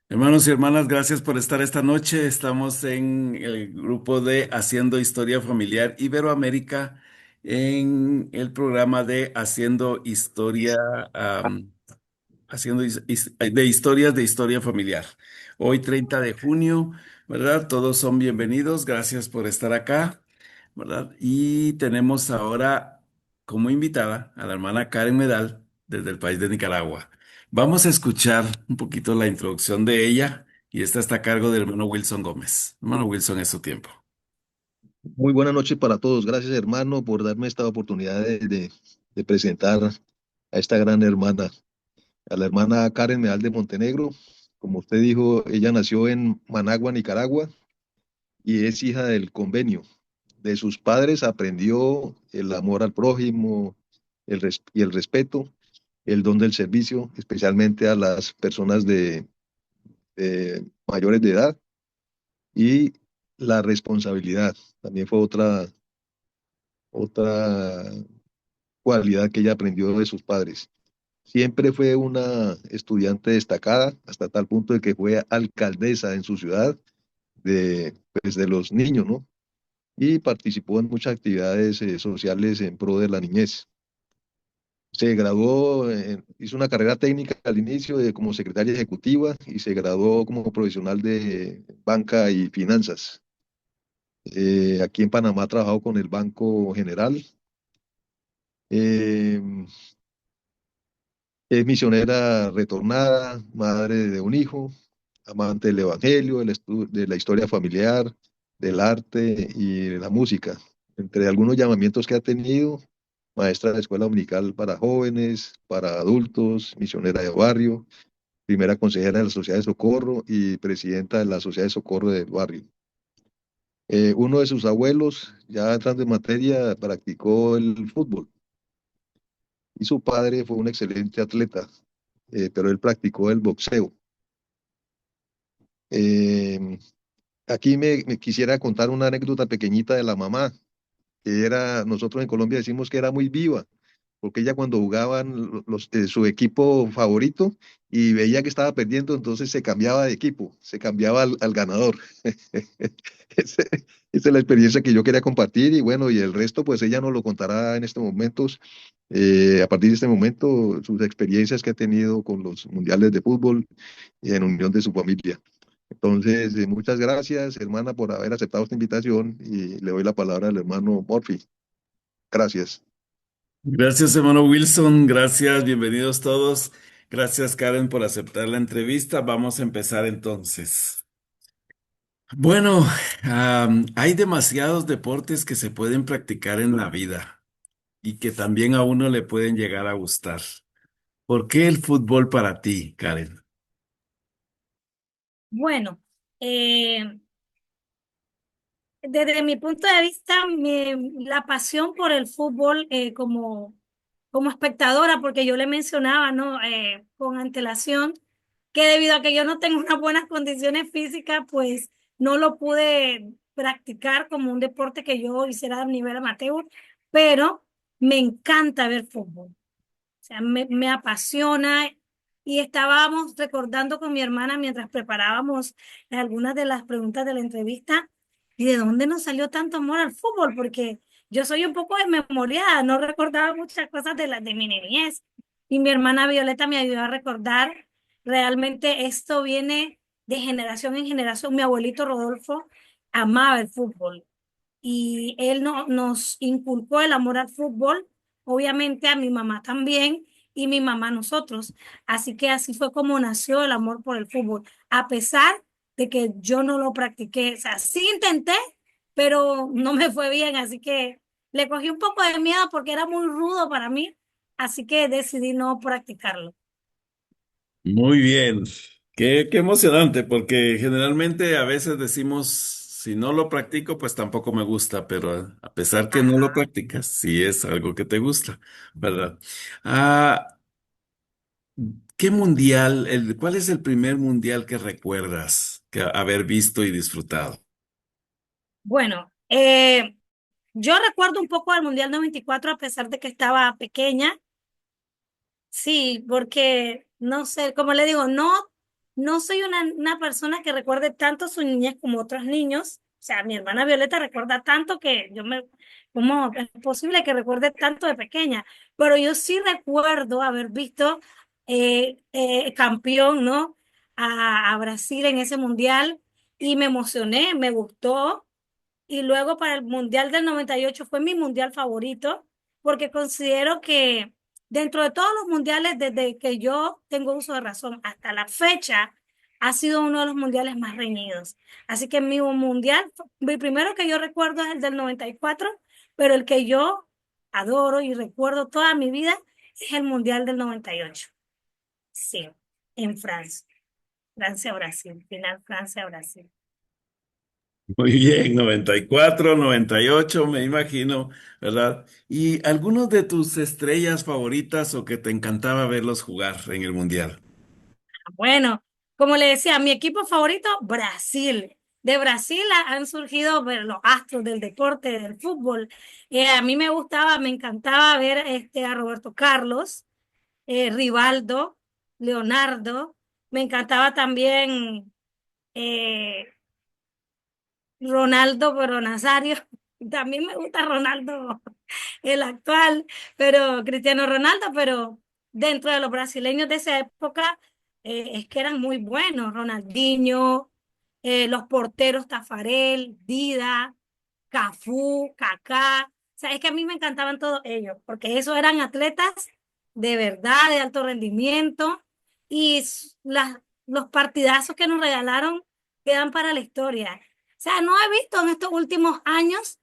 Hermanos y hermanas, gracias por estar esta noche. Estamos en el grupo de Haciendo Historia Familiar Iberoamérica en el programa de Haciendo Historia, haciendo de historias de historia familiar. Hoy 30 de junio, ¿verdad? Todos son bienvenidos. Gracias por estar acá, ¿verdad? Y tenemos ahora como invitada a la hermana Karen Medal desde el país de Nicaragua. Vamos a escuchar un poquito la introducción de ella y esta está a cargo del hermano Wilson Gómez. Hermano Wilson, es su tiempo. Muy buenas noches para todos. Gracias, hermano, por darme esta oportunidad de presentar a esta gran hermana, a la hermana Karen Medal de Montenegro. Como usted dijo, ella nació en Managua, Nicaragua, y es hija del convenio. De sus padres aprendió el amor al prójimo, y el respeto, el don del servicio, especialmente a las personas de mayores de edad, y la responsabilidad. También fue otra cualidad que ella aprendió de sus padres. Siempre fue una estudiante destacada, hasta tal punto de que fue alcaldesa en su ciudad pues, de los niños, ¿no? Y participó en muchas actividades sociales en pro de la niñez. Se graduó, hizo una carrera técnica al inicio como secretaria ejecutiva y se graduó como profesional de banca y finanzas. Aquí en Panamá ha trabajado con el Banco General. Eh, Es misionera retornada, madre de un hijo, amante del evangelio, de la historia familiar, del arte y de la música. Entre algunos llamamientos que ha tenido, maestra de escuela dominical para jóvenes, para adultos, misionera de barrio, primera consejera de la Sociedad de Socorro y presidenta de la Sociedad de Socorro del barrio. Uno de sus abuelos, ya entrando en materia, practicó el fútbol y su padre fue un excelente atleta, pero él practicó el boxeo. Eh, Aquí me quisiera contar una anécdota pequeñita de la mamá, que era, nosotros en Colombia decimos que era muy viva, porque ella cuando jugaban su equipo favorito y veía que estaba perdiendo, entonces se cambiaba de equipo, se cambiaba al ganador. Ese- Esa es la experiencia que yo quería compartir y bueno, y el resto pues ella nos lo contará en estos momentos, a partir de este momento, sus experiencias que ha tenido con los mundiales de fútbol y en unión de su familia. Entonces, muchas gracias, hermana, por haber aceptado esta invitación y le doy la palabra al hermano Murphy. Gracias. Gracias, hermano Wilson. Gracias, bienvenidos todos. Gracias, Karen, por aceptar la entrevista. Vamos a empezar entonces. Bueno, hay demasiados deportes que se pueden practicar en la vida y que también a uno le pueden llegar a gustar. ¿Por qué el fútbol para ti, Karen? Bueno, eh, desde mi punto de vista, la pasión por el fútbol como espectadora, porque yo le mencionaba, ¿no? Con antelación, que debido a que yo no tengo unas buenas condiciones físicas, pues no lo pude practicar como un deporte que yo hiciera a nivel amateur, pero me encanta ver fútbol. O sea, me apasiona y estábamos recordando con mi hermana mientras preparábamos algunas de las preguntas de la entrevista y de dónde nos salió tanto amor al fútbol, porque yo soy un poco desmemoriada, no recordaba muchas cosas de mi niñez y mi hermana Violeta me ayudó a recordar. Realmente esto viene de generación en generación. Mi abuelito Rodolfo amaba el fútbol y él no, nos inculcó el amor al fútbol, obviamente a mi mamá también y mi mamá a nosotros. Así que así fue como nació el amor por el fútbol, a pesar de que yo no lo practiqué. O sea, sí intenté, pero no me fue bien, así que le cogí un poco de miedo porque era muy rudo para mí, así que decidí no practicarlo. Muy bien. Qué emocionante, porque generalmente a veces decimos, si no lo practico, pues tampoco me gusta, pero a pesar que no lo Ajá. practicas, sí es algo que te gusta, ¿verdad? Ah, ¿Qué mundial, cuál es el primer mundial que recuerdas que haber visto y disfrutado? Bueno, yo recuerdo un poco del Mundial 94 a pesar de que estaba pequeña. Sí, porque no sé, como le digo, no no soy una persona que recuerde tanto su niñez como otros niños. O sea, mi hermana Violeta recuerda tanto que ¿cómo es posible que recuerde tanto de pequeña? Pero yo sí recuerdo haber visto campeón, ¿no? A Brasil en ese mundial y me emocioné, me gustó. Y luego para el Mundial del 98 fue mi mundial favorito, porque considero que dentro de todos los mundiales, desde que yo tengo uso de razón hasta la fecha, ha sido uno de los mundiales más reñidos. Así que mi mundial, mi primero que yo recuerdo es el del 94, pero el que yo adoro y recuerdo toda mi vida es el mundial del 98. Sí, en Francia. Francia-Brasil, final Francia-Brasil. Muy bien, 94, 98, me imagino, ¿verdad? ¿Y algunos de tus estrellas favoritas o que te encantaba verlos jugar en el Mundial? Bueno, como le decía, mi equipo favorito, Brasil. De Brasil han surgido pues, los astros del deporte, del fútbol. A mí me gustaba, me encantaba ver a Roberto Carlos, Rivaldo, Leonardo. Me encantaba también eh, Ronaldo, pero Nazario. También me gusta Ronaldo, el actual, pero Cristiano Ronaldo, pero dentro de los brasileños de esa época es que eran muy buenos. Ronaldinho, los porteros Tafarel, Dida, Cafú, Kaká. O sea, es que a mí me encantaban todos ellos, porque esos eran atletas de verdad, de alto rendimiento, y los partidazos que nos regalaron quedan para la historia. O sea, no he visto en estos últimos años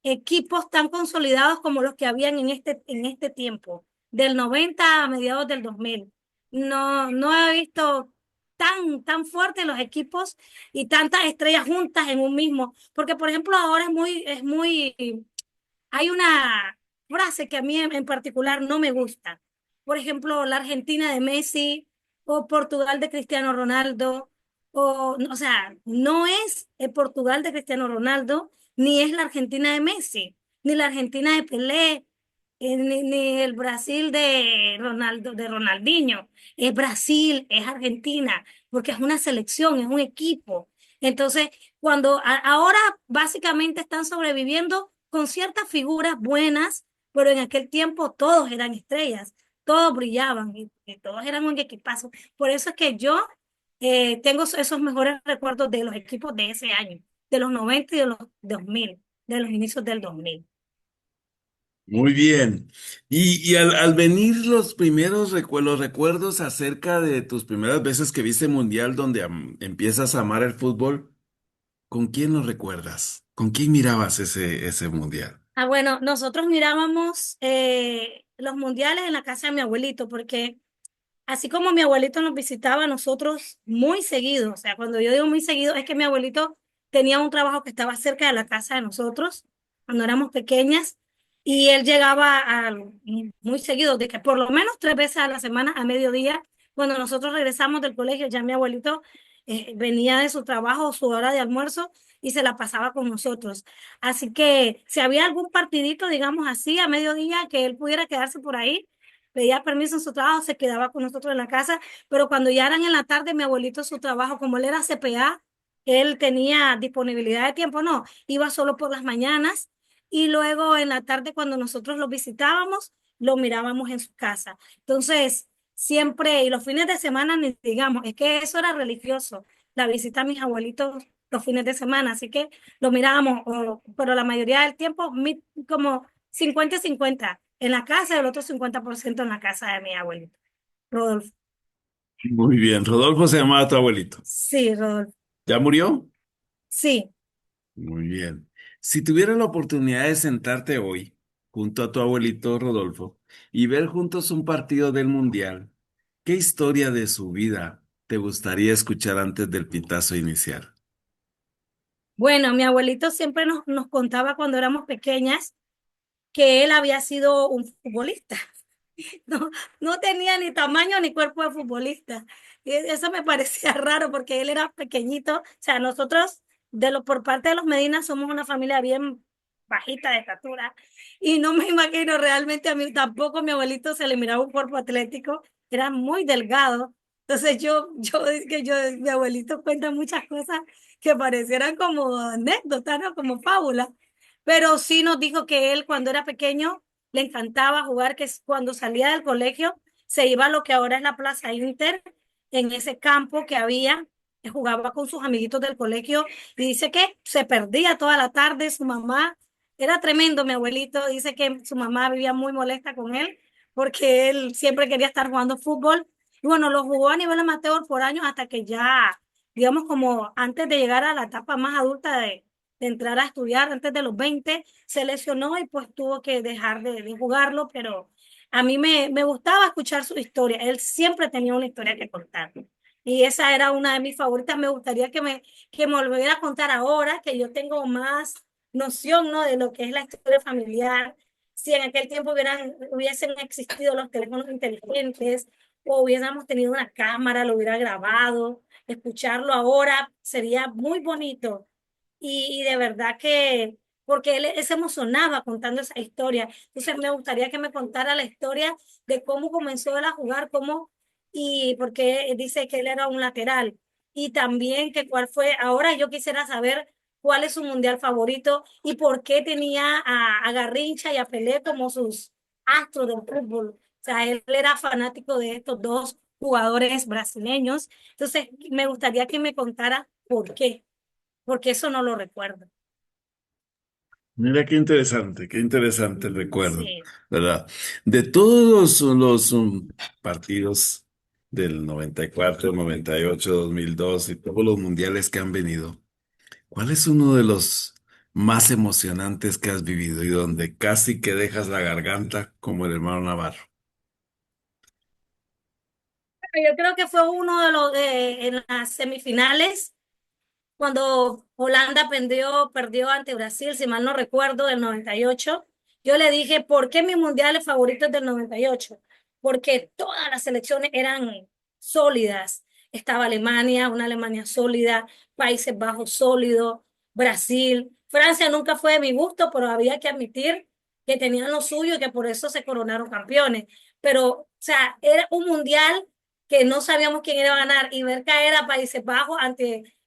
equipos tan consolidados como los que habían en este tiempo, del 90 a mediados del 2000. No, no he visto tan fuertes los equipos y tantas estrellas juntas en un mismo, porque por ejemplo ahora hay una frase que a mí en particular no me gusta. Por ejemplo, la Argentina de Messi o Portugal de Cristiano Ronaldo, o sea, no es el Portugal de Cristiano Ronaldo, ni es la Argentina de Messi, ni la Argentina de Pelé, ni el Brasil de Ronaldo, de Ronaldinho. Es Brasil, es Argentina, porque es una selección, es un equipo. Entonces, ahora básicamente están sobreviviendo con ciertas figuras buenas, pero en aquel tiempo todos eran estrellas, todos brillaban y todos eran un equipazo. Por eso es que yo tengo esos mejores recuerdos de los equipos de ese año, de los 90 y de los 2000, de los inicios del 2000. Muy bien. Y al venir los primeros los recuerdos acerca de tus primeras veces que viste Mundial donde empiezas a amar el fútbol, ¿con quién lo recuerdas? ¿Con quién mirabas ese Mundial? Ah, bueno, nosotros mirábamos los mundiales en la casa de mi abuelito, porque así como mi abuelito nos visitaba a nosotros muy seguido, o sea, cuando yo digo muy seguido, es que mi abuelito tenía un trabajo que estaba cerca de la casa de nosotros, cuando éramos pequeñas, y él llegaba muy seguido, de que por lo menos 3 veces a la semana, a mediodía, cuando nosotros regresamos del colegio, ya mi abuelito venía de su trabajo, su hora de almuerzo, y se la pasaba con nosotros. Así que si había algún partidito, digamos así, a mediodía, que él pudiera quedarse por ahí, pedía permiso en su trabajo, se quedaba con nosotros en la casa, pero cuando ya eran en la tarde, mi abuelito su trabajo, como él era CPA, él tenía disponibilidad de tiempo, no, iba solo por las mañanas y luego en la tarde cuando nosotros lo visitábamos, lo mirábamos en su casa. Entonces, siempre, y los fines de semana, ni digamos, es que eso era religioso, la visita a mis abuelitos los fines de semana, así que lo mirábamos, pero la mayoría del tiempo, como 50 y 50 en la casa y el otro 50% en la casa de mi abuelito, Rodolfo. Muy bien. Rodolfo se llamaba tu abuelito. Sí, Rodolfo. ¿Ya murió? Sí. Muy bien. Si tuvieras la oportunidad de sentarte hoy junto a tu abuelito Rodolfo y ver juntos un partido del Mundial, ¿qué historia de su vida te gustaría escuchar antes del pitazo inicial? Bueno, mi abuelito siempre nos contaba cuando éramos pequeñas que él había sido un futbolista. No, no tenía ni tamaño ni cuerpo de futbolista. Y eso me parecía raro porque él era pequeñito. O sea, nosotros, por parte de los Medina, somos una familia bien bajita de estatura. Y no me imagino realmente a mí, tampoco a mi abuelito se le miraba un cuerpo atlético. Era muy delgado. Entonces mi abuelito cuenta muchas cosas que parecieran como anécdotas, ¿no? Como fábulas, pero sí nos dijo que él cuando era pequeño le encantaba jugar, que cuando salía del colegio se iba a lo que ahora es la Plaza Inter, en ese campo que había, jugaba con sus amiguitos del colegio y dice que se perdía toda la tarde, su mamá, era tremendo mi abuelito, dice que su mamá vivía muy molesta con él porque él siempre quería estar jugando fútbol y bueno, lo jugó a nivel amateur por años hasta que ya, digamos, como antes de llegar a la etapa más adulta de entrar a estudiar, antes de los 20 se lesionó y pues tuvo que dejar de jugarlo, pero a mí me gustaba escuchar su historia. Él siempre tenía una historia que contar. Y esa era una de mis favoritas. Me gustaría que me volviera a contar ahora, que yo tengo más noción, ¿no? De lo que es la historia familiar. Si en aquel tiempo hubiesen existido los teléfonos inteligentes, o hubiéramos tenido una cámara, lo hubiera grabado, escucharlo ahora sería muy bonito. Y de verdad que, porque él se emocionaba contando esa historia. Entonces me gustaría que me contara la historia de cómo comenzó él a jugar, y porque dice que él era un lateral. Y también que cuál fue, ahora yo quisiera saber cuál es su mundial favorito y por qué tenía a Garrincha y a Pelé como sus astros del fútbol. O sea, él era fanático de estos dos jugadores brasileños. Entonces, me gustaría que me contara por qué, porque eso no lo recuerdo. Mira qué interesante el recuerdo, Sí. ¿verdad? De todos los partidos del 94, 98, 2002 y todos los mundiales que han venido, ¿cuál es uno de los más emocionantes que has vivido y donde casi que dejas la garganta como el hermano Navarro? Yo creo que fue uno de los en las semifinales, cuando Holanda perdió ante Brasil, si mal no recuerdo, del 98. Yo le dije, ¿por qué mi mundial es favorito es del 98? Porque todas las selecciones eran sólidas. Estaba Alemania, una Alemania sólida, Países Bajos sólido, Brasil. Francia nunca fue de mi gusto, pero había que admitir que tenían lo suyo y que por eso se coronaron campeones. Pero, o sea, era un mundial que no sabíamos quién iba a ganar y ver caer a Países Bajos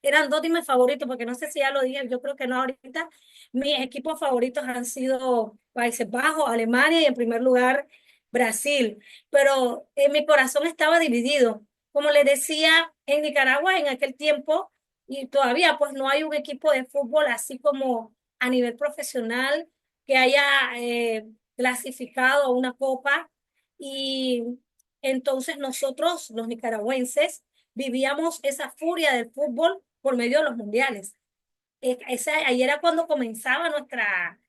eran dos de mis favoritos, porque no sé si ya lo dije, yo creo que no ahorita. Mis equipos favoritos han sido Países Bajos, Alemania y en primer lugar Brasil. Pero en mi corazón estaba dividido. Como les decía, en Nicaragua en aquel tiempo, y todavía pues no hay un equipo de fútbol así como a nivel profesional que haya clasificado a una copa. Y entonces nosotros, los nicaragüenses, vivíamos esa furia del fútbol por medio de los mundiales. Ahí era cuando comenzaba nuestra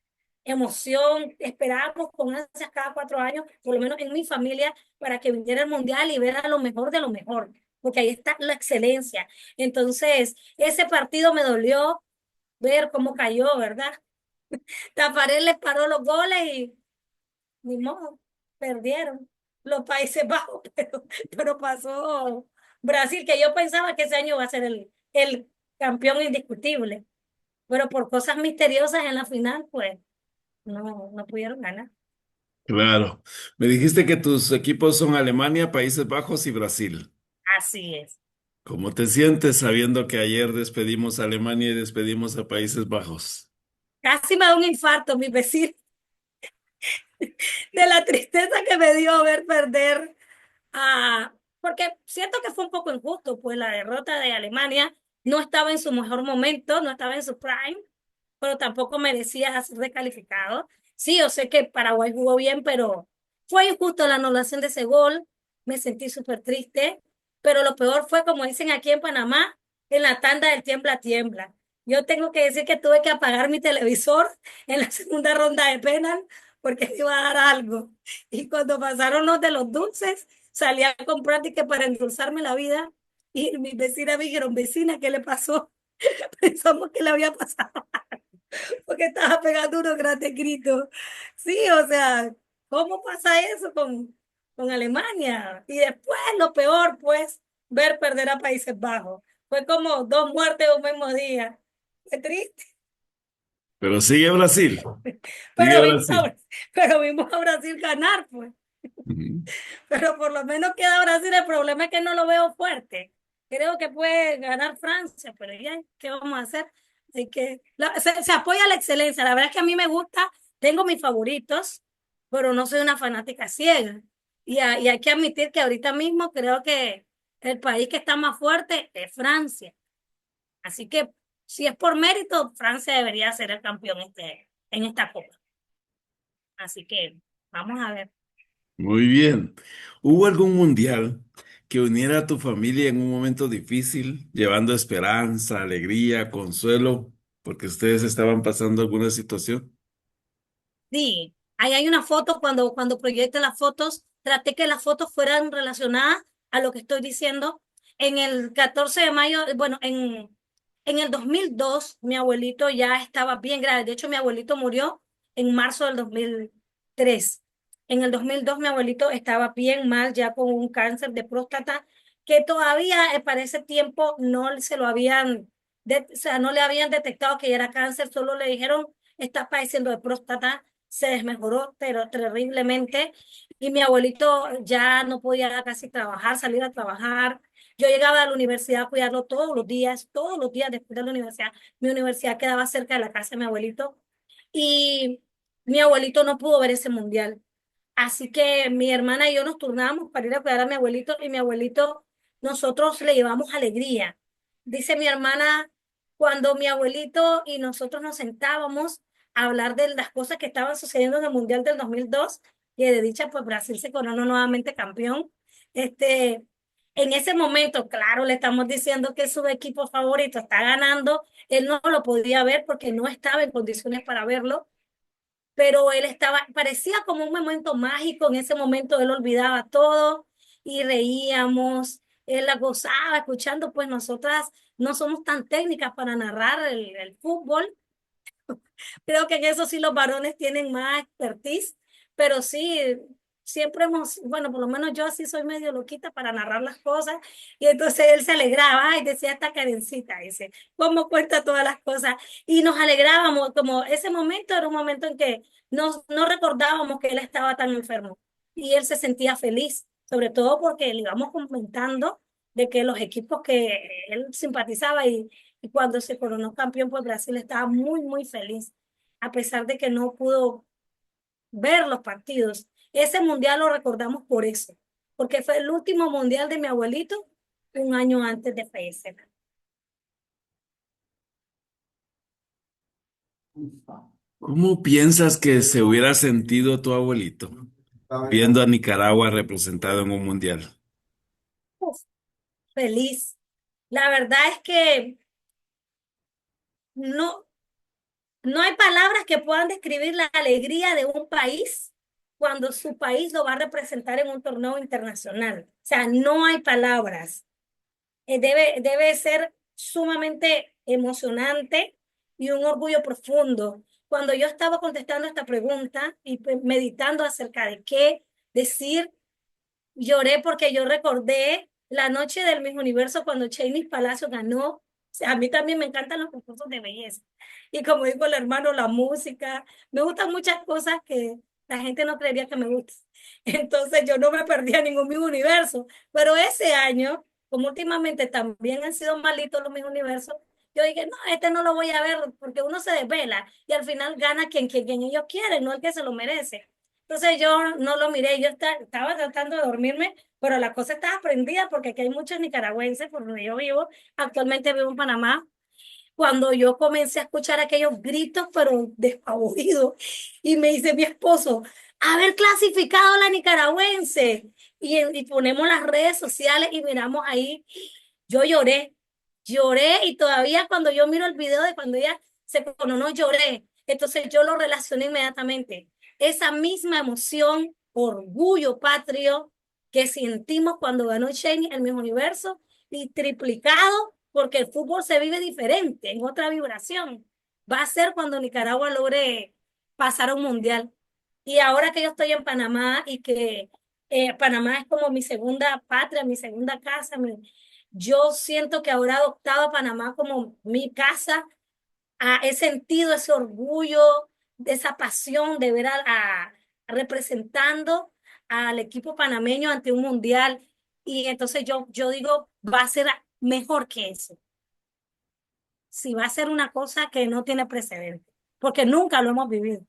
emoción. Esperábamos con ansias cada 4 años, por lo menos en mi familia, para que viniera el mundial y ver a lo mejor de lo mejor, porque ahí está la excelencia. Entonces, ese partido me dolió ver cómo cayó, ¿verdad? Taparé les paró los goles y ni modo, perdieron los Países Bajos, pero pasó Brasil, que yo pensaba que ese año va a ser el campeón indiscutible, pero por cosas misteriosas en la final, pues no pudieron ganar. Claro. Me dijiste que tus equipos son Alemania, Países Bajos y Brasil. Así es. ¿Cómo te sientes sabiendo que ayer despedimos a Alemania y despedimos a Países Bajos? Casi me da un infarto, mi vecino, de la tristeza que me dio ver perder porque siento que fue un poco injusto, pues la derrota de Alemania no estaba en su mejor momento, no estaba en su prime, pero tampoco merecía ser descalificado. Sí, yo sé que Paraguay jugó bien, pero fue injusto la anulación de ese gol, me sentí súper triste, pero lo peor fue, como dicen aquí en Panamá, en la tanda del tiembla tiembla. Yo tengo que decir que tuve que apagar mi televisor en la segunda ronda de penal porque me iba a dar algo. Y cuando pasaron los de los dulces, salí a comprar que para endulzarme la vida y mis vecinas me dijeron, vecina, ¿qué le pasó? Pensamos que le había pasado porque estaba pegando unos grandes gritos. Sí, o sea, ¿cómo pasa eso con Alemania? Y después, lo peor, pues, ver perder a Países Bajos. Fue como dos muertes un mismo día. Fue triste, Pero sigue Brasil, sigue pero vimos Brasil. pero vimos a Brasil ganar, pues. Ujú. Pero por lo menos queda Brasil. El problema es que no lo veo fuerte. Creo que puede ganar Francia, pero ya, ¿qué vamos a hacer? Así que se apoya a la excelencia. La verdad es que a mí me gusta, tengo mis favoritos, pero no soy una fanática ciega. Y hay que admitir que ahorita mismo creo que el país que está más fuerte es Francia. Así que si es por mérito, Francia debería ser el campeón en esta copa. Así que vamos a ver. Muy bien. ¿Hubo algún mundial que uniera a tu familia en un momento difícil, llevando esperanza, alegría, consuelo, porque ustedes estaban pasando alguna situación? Sí, ahí hay una foto, cuando proyecté las fotos, traté que las fotos fueran relacionadas a lo que estoy diciendo. En el 14 de mayo, bueno, en el 2002 mi abuelito ya estaba bien grave. De hecho, mi abuelito murió en marzo del 2003. En el 2002 mi abuelito estaba bien mal, ya con un cáncer de próstata, que todavía para ese tiempo no se lo habían, o sea, no le habían detectado que era cáncer, solo le dijeron, está padeciendo de próstata. Se desmejoró, pero terriblemente. Y mi abuelito ya no podía casi trabajar, salir a trabajar. Yo llegaba a la universidad a cuidarlo todos los días después de la universidad. Mi universidad quedaba cerca de la casa de mi abuelito. Y mi abuelito no pudo ver ese mundial. Así que mi hermana y yo nos turnábamos para ir a cuidar a mi abuelito y mi abuelito, nosotros le llevamos alegría. Dice mi hermana, cuando mi abuelito y nosotros nos sentábamos a hablar de las cosas que estaban sucediendo en el Mundial del 2002, y de dicha, pues Brasil se coronó nuevamente campeón. Este, en ese momento, claro, le estamos diciendo que su equipo favorito está ganando. Él no lo podía ver porque no estaba en condiciones para verlo, pero él estaba, parecía como un momento mágico. En ese momento él olvidaba todo y reíamos, él la gozaba escuchando. Pues nosotras no somos tan técnicas para narrar el fútbol. Creo que en eso sí los varones tienen más expertise, pero sí, siempre hemos, bueno, por lo menos yo sí soy medio loquita para narrar las cosas, y entonces él se alegraba y decía esta cadencita, dice, cómo cuenta todas las cosas, y nos alegrábamos, como ese momento era un momento en que no recordábamos que él estaba tan enfermo, y él se sentía feliz, sobre todo porque le íbamos comentando de que los equipos que él simpatizaba y cuando se coronó campeón, pues Brasil estaba muy, muy feliz a pesar de que no pudo ver los partidos. Ese mundial lo recordamos por eso, porque fue el último mundial de mi abuelito un año antes de fallecer. ¿Cómo piensas que se hubiera sentido tu abuelito viendo a Nicaragua representado en un mundial? Uf, feliz. La verdad es que no, no hay palabras que puedan describir la alegría de un país cuando su país lo va a representar en un torneo internacional. O sea, no hay palabras. Debe ser sumamente emocionante y un orgullo profundo. Cuando yo estaba contestando esta pregunta y pues, meditando acerca de qué decir, lloré porque yo recordé la noche del Miss Universo cuando Chainis Palacio ganó. O sea, a mí también me encantan los concursos de belleza. Y como dijo el hermano, la música. Me gustan muchas cosas que la gente no creería que me gustan. Entonces yo no me perdía ningún Miss Universo. Pero ese año, como últimamente también han sido malitos los Miss Universos, yo dije, no, este no lo voy a ver porque uno se desvela y al final gana quien ellos quieren, no el que se lo merece. Entonces yo no lo miré, yo estaba tratando de dormirme, pero la cosa estaba prendida porque aquí hay muchos nicaragüenses por donde yo vivo. Actualmente vivo en Panamá. Cuando yo comencé a escuchar aquellos gritos, pero despavoridos, y me dice mi esposo, haber clasificado a la nicaragüense. Y ponemos las redes sociales y miramos ahí, yo lloré y todavía cuando yo miro el video de cuando ella se coronó, lloré. Entonces yo lo relacioné inmediatamente. Esa misma emoción, orgullo patrio que sentimos cuando ganó Shane el mismo universo y triplicado porque el fútbol se vive diferente, en otra vibración. Va a ser cuando Nicaragua logre pasar a un mundial. Y ahora que yo estoy en Panamá y que Panamá es como mi segunda patria, mi segunda casa, yo siento que ahora he adoptado a Panamá como mi casa. He sentido ese orgullo, de esa pasión de ver representando al equipo panameño ante un mundial. Y entonces yo digo, va a ser mejor que eso. Si va a ser una cosa que no tiene precedente, porque nunca lo hemos vivido.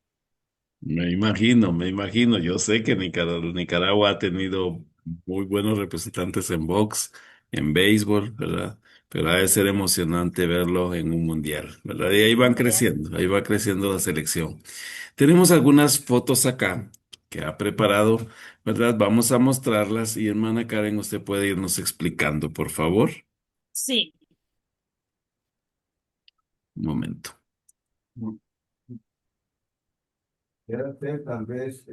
Me imagino, me imagino. Yo sé que Nicaragua ha tenido muy buenos representantes en box, en béisbol, ¿verdad? Pero ha de ser emocionante verlo en un mundial, ¿verdad? Y ahí van creciendo, ahí va creciendo la selección. Tenemos algunas fotos acá que ha preparado, ¿verdad? Vamos a mostrarlas y hermana Karen, usted puede irnos explicando, por favor. Sí, Un momento. Debe ser tal vez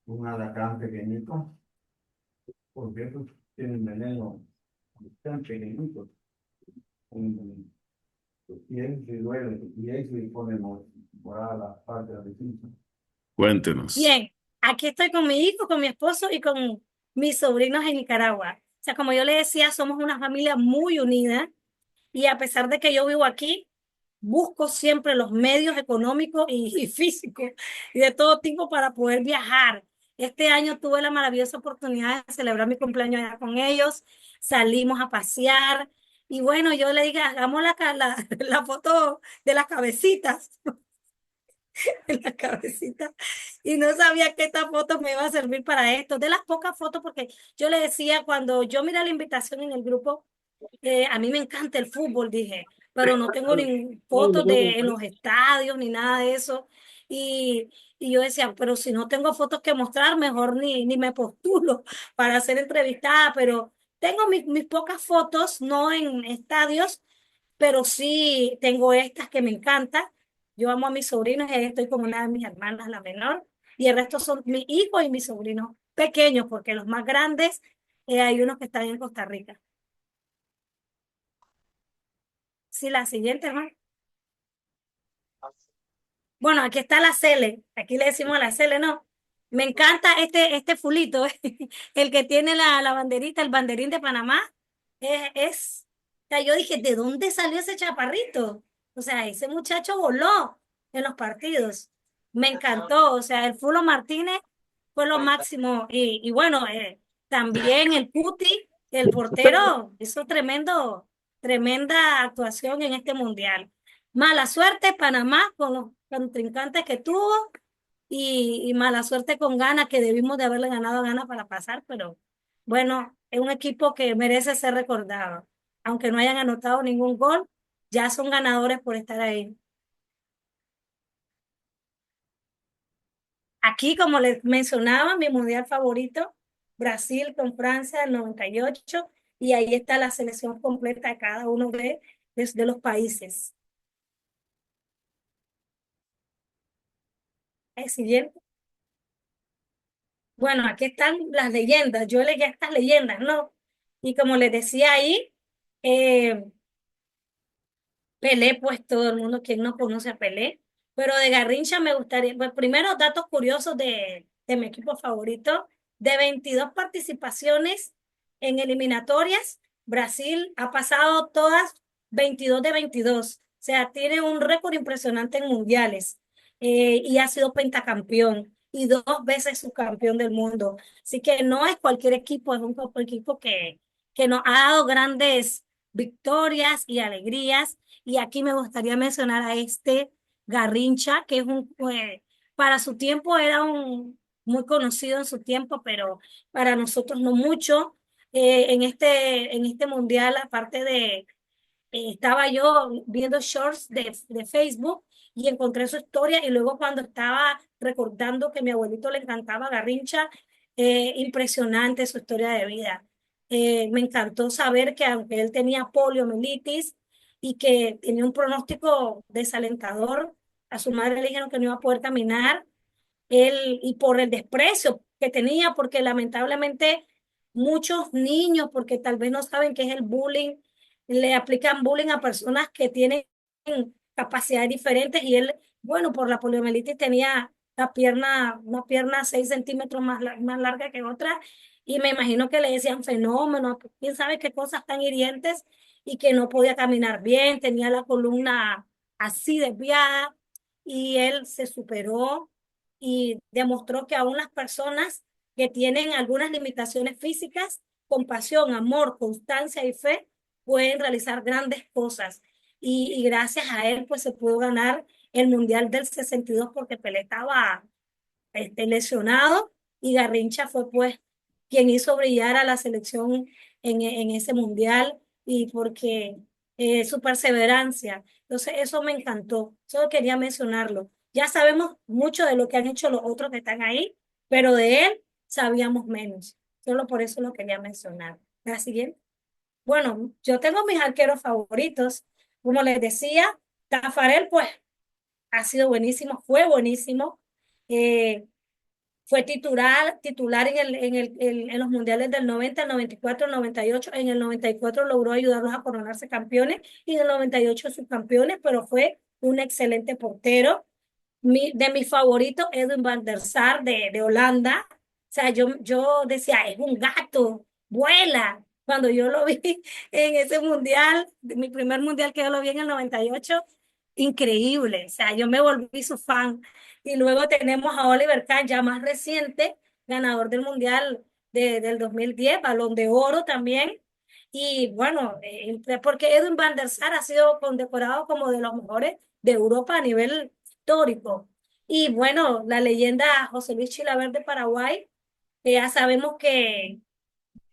un alacrán pequeñito, porque esos tienen veneno tan pequeñitos. Y él se duele, y él se pone morada la parte de la vecina. Cuéntenos. bien. Aquí estoy con mi hijo, con mi esposo y con mis sobrinos en Nicaragua. O sea, como yo le decía, somos una familia muy unida y a pesar de que yo vivo aquí, busco siempre los medios económicos y físicos y de todo tipo para poder viajar. Este año tuve la maravillosa oportunidad de celebrar mi cumpleaños allá con ellos, salimos a pasear y bueno, yo le dije, hagamos la foto de las cabecitas, de las cabecitas, y no sabía que esta foto me iba a servir para esto, de las pocas fotos, porque yo le decía, cuando yo miré la invitación en el grupo, a mí me encanta el fútbol, dije, pero no tengo ni fotos de en los estadios ni nada de eso. Y, y yo decía, pero si no tengo fotos que mostrar, mejor ni me postulo para ser entrevistada, pero tengo mis pocas fotos, no en estadios, pero sí tengo estas que me encantan. Yo amo a mis sobrinos y ahí estoy con una de mis hermanas, la menor, y el resto son mis hijos y mis sobrinos pequeños, porque los más grandes, hay unos que están en Costa Rica. Sí, la siguiente, hermano. Bueno, aquí está la Cele. Aquí le decimos a la Cele, ¿no? Me encanta este fulito, el que tiene la banderita, el banderín de Panamá. O sea, yo dije, ¿de dónde salió ese chaparrito? O sea, ese muchacho voló en los partidos. Me encantó. O sea, el Fulo Martínez fue lo máximo. Y bueno, también el Cuti, el portero, hizo tremenda actuación en este mundial. Mala suerte Panamá con los contrincantes que tuvo y mala suerte con Ghana, que debimos de haberle ganado a Ghana para pasar, pero bueno, es un equipo que merece ser recordado. Aunque no hayan anotado ningún gol, ya son ganadores por estar ahí. Aquí, como les mencionaba, mi mundial favorito, Brasil con Francia del 98, y ahí está la selección completa de cada uno de los países. El siguiente. Bueno, aquí están las leyendas. Yo elegí estas leyendas, ¿no? Y como les decía ahí, eh, Pelé, pues todo el mundo, quien no conoce a Pelé, pero de Garrincha me gustaría, pues primero datos curiosos de mi equipo favorito, de 22 participaciones en eliminatorias, Brasil ha pasado todas 22 de 22, o sea, tiene un récord impresionante en mundiales y ha sido pentacampeón y dos veces subcampeón del mundo, así que no es cualquier equipo, es un equipo que nos ha dado grandes victorias y alegrías y aquí me gustaría mencionar a este Garrincha, que es para su tiempo era un muy conocido en su tiempo, pero para nosotros no mucho. En este mundial, aparte estaba yo viendo shorts de Facebook y encontré su historia y luego cuando estaba recordando que a mi abuelito le encantaba Garrincha, impresionante su historia de vida. Me encantó saber que aunque él tenía poliomielitis y que tenía un pronóstico desalentador, a su madre le dijeron que no iba a poder caminar, él, y por el desprecio que tenía, porque lamentablemente muchos niños, porque tal vez no saben qué es el bullying, le aplican bullying a personas que tienen capacidades diferentes y él, bueno, por la poliomielitis tenía una pierna 6 centímetros más larga que otra y me imagino que le decían fenómenos, quién sabe qué cosas tan hirientes y que no podía caminar bien, tenía la columna así desviada y él se superó y demostró que aún las personas que tienen algunas limitaciones físicas, con pasión, amor, constancia y fe, pueden realizar grandes cosas. Y gracias a él, pues se pudo ganar el Mundial del 62 porque Pelé estaba lesionado y Garrincha fue pues quien hizo brillar a la selección en ese mundial y porque su perseverancia. Entonces eso me encantó, solo quería mencionarlo. Ya sabemos mucho de lo que han hecho los otros que están ahí, pero de él sabíamos menos. Solo por eso lo quería mencionar. La siguiente. Bueno, yo tengo mis arqueros favoritos. Como les decía, Tafarel pues ha sido buenísimo, fue buenísimo. Eh, Fue titular en los mundiales del 90, el 94, el 98. En el 94 logró ayudarlos a coronarse campeones y en el 98 subcampeones, pero fue un excelente portero. De mis favoritos, Edwin van der Sar de Holanda. O sea, yo decía, es un gato, vuela. Cuando yo lo vi en ese mundial, mi primer mundial que yo lo vi en el 98, increíble. O sea, yo me volví su fan. Y luego tenemos a Oliver Kahn, ya más reciente, ganador del mundial del 2010, Balón de Oro también. Y bueno, porque Edwin van der Sar ha sido condecorado como de los mejores de Europa a nivel histórico. Y bueno, la leyenda José Luis Chilavert de Paraguay, que ya sabemos que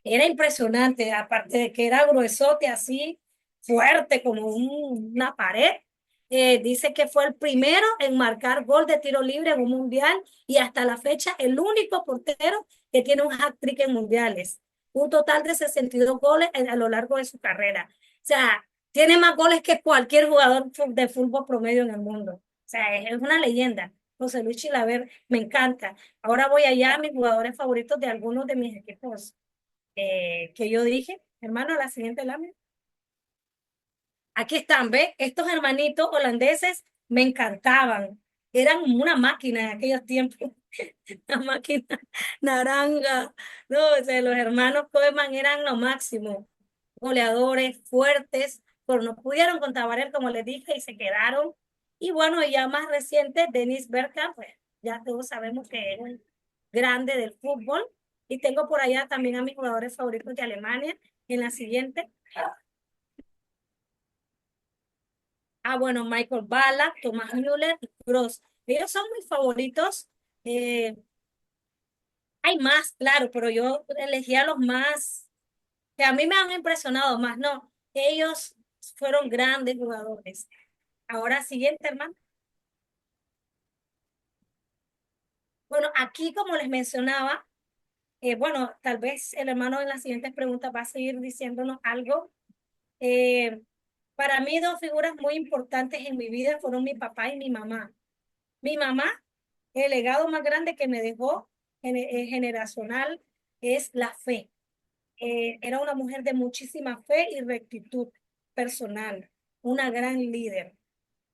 era impresionante, aparte de que era gruesote así, fuerte como una pared. Dice que fue el primero en marcar gol de tiro libre en un mundial y hasta la fecha el único portero que tiene un hat-trick en mundiales. Un total de 62 goles a lo largo de su carrera. O sea, tiene más goles que cualquier jugador de fútbol promedio en el mundo. O sea, es una leyenda. José Luis Chilavert, me encanta. Ahora voy allá a mis jugadores favoritos de algunos de mis equipos que yo dije. Hermano, la siguiente lámina. Aquí están, ¿ves? Estos hermanitos holandeses me encantaban. Eran una máquina en aquellos tiempos. La máquina naranja. No, o sea, los hermanos Koeman eran lo máximo. Goleadores fuertes, pero no pudieron con Tabarel, como les dije, y se quedaron. Y bueno, ya más reciente, Dennis Bergkamp, pues ya todos sabemos que es un grande del fútbol. Y tengo por allá también a mis jugadores favoritos de Alemania. En la siguiente. Bueno, Michael Ballack, Thomas Müller y Kroos. Ellos son mis favoritos. Eh, Hay más, claro, pero yo elegí a los más que a mí me han impresionado más. No, ellos fueron grandes jugadores. Ahora, siguiente, hermano. Bueno, aquí, como les mencionaba, bueno, tal vez el hermano en las siguientes preguntas va a seguir diciéndonos algo. Eh, para mí, dos figuras muy importantes en mi vida fueron mi papá y mi mamá. Mi mamá, el legado más grande que me dejó generacional es la fe. Era una mujer de muchísima fe y rectitud personal, una gran líder.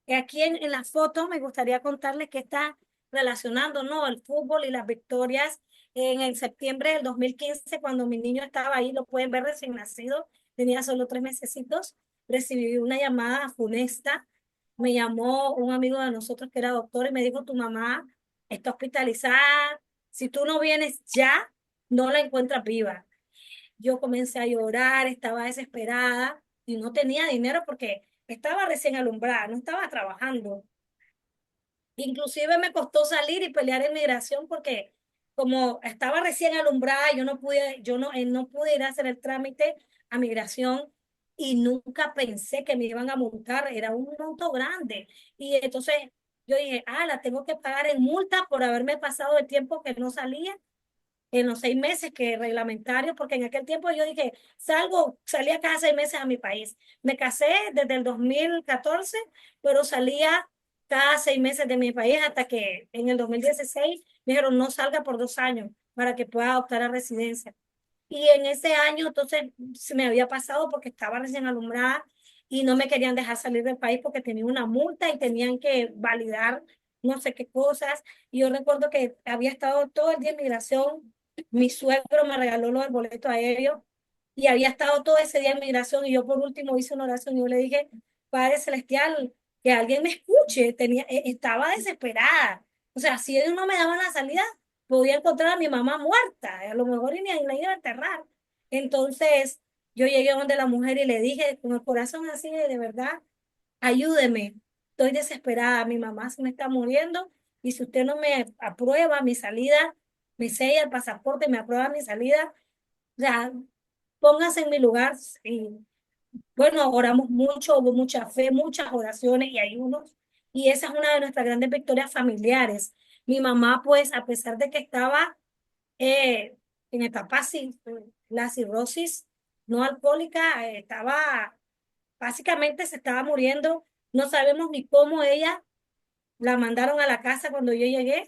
Aquí en la foto me gustaría contarles que está relacionando, ¿no? El fútbol y las victorias en el septiembre del 2015, cuando mi niño estaba ahí, lo pueden ver recién nacido, tenía solo 3 mesecitos, recibí una llamada funesta, me llamó un amigo de nosotros que era doctor y me dijo, tu mamá está hospitalizada, si tú no vienes ya, no la encuentras viva. Yo comencé a llorar, estaba desesperada y no tenía dinero porque estaba recién alumbrada, no estaba trabajando. Inclusive me costó salir y pelear en migración porque como estaba recién alumbrada, no pude ir a hacer el trámite a migración y nunca pensé que me iban a multar, era un monto grande. Y entonces yo dije, la tengo que pagar en multa por haberme pasado el tiempo que no salía en los 6 meses que reglamentario, porque en aquel tiempo yo dije, salía cada 6 meses a mi país. Me casé desde el 2014, pero salía cada 6 meses de mi país hasta que en el 2016 me dijeron, no salga por 2 años para que pueda optar a residencia. Y en ese año, entonces, se me había pasado porque estaba recién alumbrada y no me querían dejar salir del país porque tenía una multa y tenían que validar no sé qué cosas. Y yo recuerdo que había estado todo el día en migración. Mi suegro me regaló el boleto aéreo y había estado todo ese día en migración. Y yo por último hice una oración y yo le dije, Padre Celestial, que alguien me escuche. Estaba desesperada O sea, si ellos no me daban la salida, podía encontrar a mi mamá muerta, a lo mejor y ni la iba a enterrar. Entonces, yo llegué donde la mujer y le dije, con el corazón así, de verdad, ayúdeme, estoy desesperada, mi mamá se me está muriendo y si usted no me aprueba mi salida, me sella el pasaporte, me aprueba mi salida, o sea, póngase en mi lugar. Y bueno, oramos mucho, hubo mucha fe, muchas oraciones y ayunos, y esa es una de nuestras grandes victorias familiares. Mi mamá, pues, a pesar de que estaba eh, en etapa la cirrosis no alcohólica, estaba, básicamente se estaba muriendo, no sabemos ni cómo ella la mandaron a la casa cuando yo llegué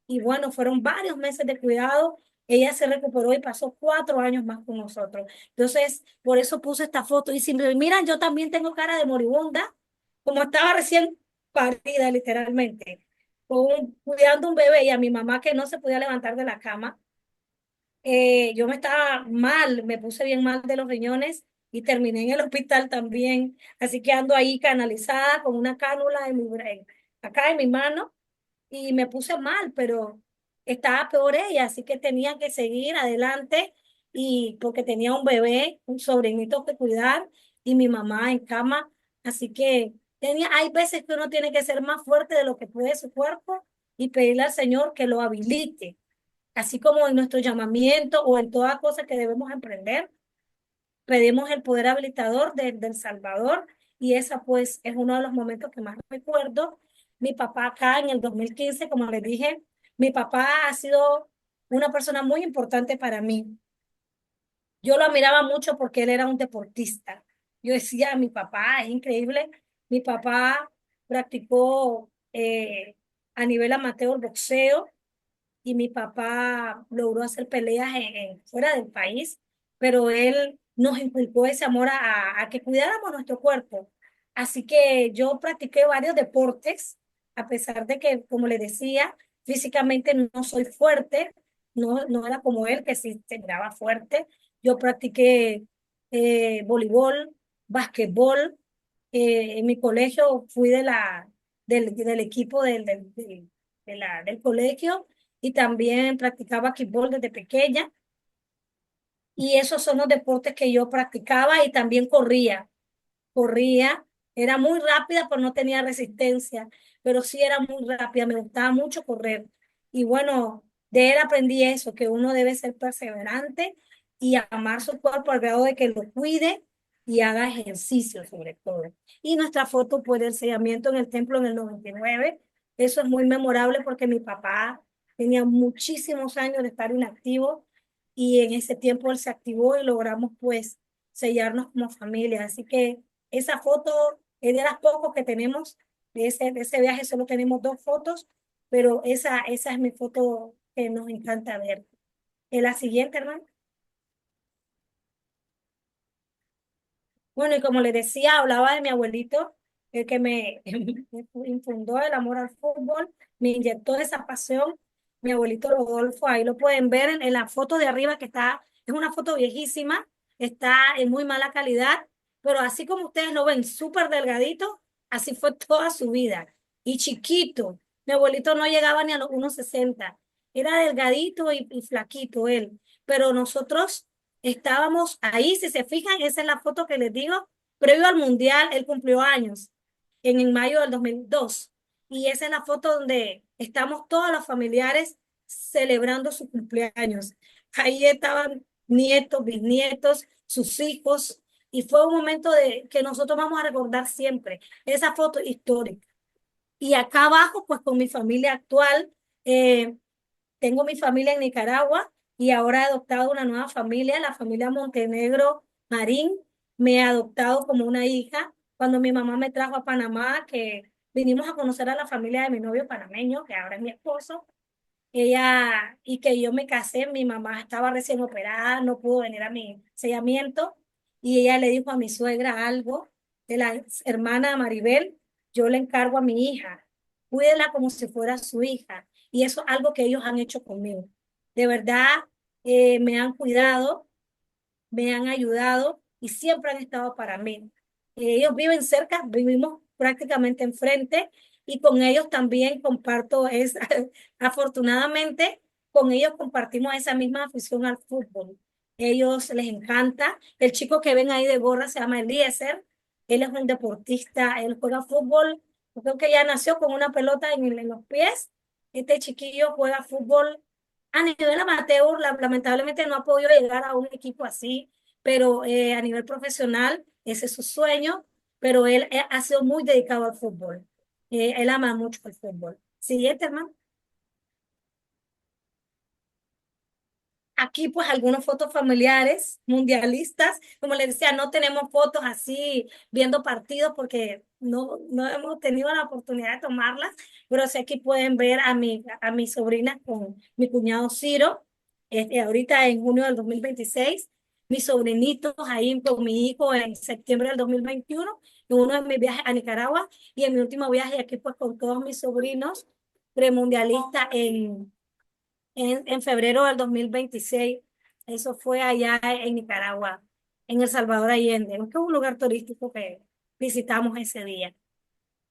y bueno, fueron varios meses de cuidado. Ella se recuperó y pasó 4 años más con nosotros. Entonces, por eso puse esta foto. Y si me miran, yo también tengo cara de moribunda, como estaba recién parida, literalmente, cuidando un bebé y a mi mamá que no se podía levantar de la cama. Yo me estaba mal, me puse bien mal de los riñones y terminé en el hospital también. Así que ando ahí canalizada con una cánula acá en mi mano y me puse mal, pero estaba peor ella, así que tenía que seguir adelante y porque tenía un bebé, un sobrinito que cuidar y mi mamá en cama, así que hay veces que uno tiene que ser más fuerte de lo que puede su cuerpo y pedirle al Señor que lo habilite, así como en nuestro llamamiento o en toda cosa que debemos emprender, pedimos el poder habilitador del Salvador y esa pues es uno de los momentos que más recuerdo. Mi papá acá en el 2015, como les dije, mi papá ha sido una persona muy importante para mí. Yo lo admiraba mucho porque él era un deportista. Yo decía, mi papá es increíble. Mi papá practicó a nivel amateur boxeo y mi papá logró hacer peleas fuera del país, pero él nos inculcó ese amor a que cuidáramos nuestro cuerpo. Así que yo practiqué varios deportes, a pesar de que, como le decía, físicamente no soy fuerte, no era como él, que sí se miraba fuerte. Yo practiqué voleibol, basquetbol. En mi colegio fui del equipo del colegio y también practicaba kickball desde pequeña. Y esos son los deportes que yo practicaba y también corría, era muy rápida, pero no tenía resistencia, pero sí era muy rápida, me gustaba mucho correr. Y bueno, de él aprendí eso, que uno debe ser perseverante y amar su cuerpo al grado de que lo cuide y haga ejercicio sobre todo. Y nuestra foto pues del sellamiento en el templo en el 99, eso es muy memorable porque mi papá tenía muchísimos años de estar inactivo y en ese tiempo él se activó y logramos pues sellarnos como familia. Así que esa foto es de las pocas que tenemos de ese viaje, solo tenemos 2 fotos, pero esa es mi foto que nos encanta ver. En la siguiente, hermano. Bueno, y como le decía, hablaba de mi abuelito, el que me, me infundó el amor al fútbol, me inyectó esa pasión, mi abuelito Rodolfo, ahí lo pueden ver en la foto de arriba que está, es una foto viejísima, está en muy mala calidad, pero así como ustedes lo ven, súper delgadito, así fue toda su vida. Y chiquito, mi abuelito no llegaba ni a los 1,60, era delgadito y flaquito él, pero nosotros estábamos ahí, si se fijan, esa es la foto que les digo, previo al Mundial, él cumplió años, en mayo del 2002. Y esa es la foto donde estamos todos los familiares celebrando su cumpleaños. Ahí estaban nietos, bisnietos, sus hijos, y fue un momento que nosotros vamos a recordar siempre, esa foto histórica. Y acá abajo, pues con mi familia actual, eh, tengo mi familia en Nicaragua y ahora he adoptado una nueva familia, la familia Montenegro Marín. Me ha adoptado como una hija. Cuando mi mamá me trajo a Panamá, que vinimos a conocer a la familia de mi novio panameño, que ahora es mi esposo, y que yo me casé, mi mamá estaba recién operada, no pudo venir a mi sellamiento, y ella le dijo a mi suegra algo de la hermana Maribel, yo le encargo a mi hija, cuídela como si fuera su hija, y eso es algo que ellos han hecho conmigo. De verdad, me han cuidado, me han ayudado y siempre han estado para mí. Ellos viven cerca, vivimos prácticamente enfrente y con ellos también comparto afortunadamente, con ellos compartimos esa misma afición al fútbol. Ellos les encanta. El chico que ven ahí de gorra se llama Eliezer. Él es un deportista, él juega fútbol. Yo creo que ya nació con una pelota en los pies. Este chiquillo juega fútbol a nivel amateur. Lamentablemente no ha podido llegar a un equipo así, pero a nivel profesional, ese es su sueño. Pero él ha sido muy dedicado al fútbol. Él ama mucho el fútbol. Siguiente, hermano. Aquí, pues, algunas fotos familiares, mundialistas. Como les decía, no tenemos fotos así viendo partidos porque no hemos tenido la oportunidad de tomarlas, pero sí aquí pueden ver a mi sobrina con mi cuñado Ciro, ahorita en junio del 2026, mis sobrinitos ahí con mi hijo en septiembre del 2021, en uno de mis viajes a Nicaragua, y en mi último viaje aquí, pues, con todos mis sobrinos premundialistas en febrero del 2026. Eso fue allá en Nicaragua, en El Salvador Allende, que es un lugar turístico que visitamos ese día.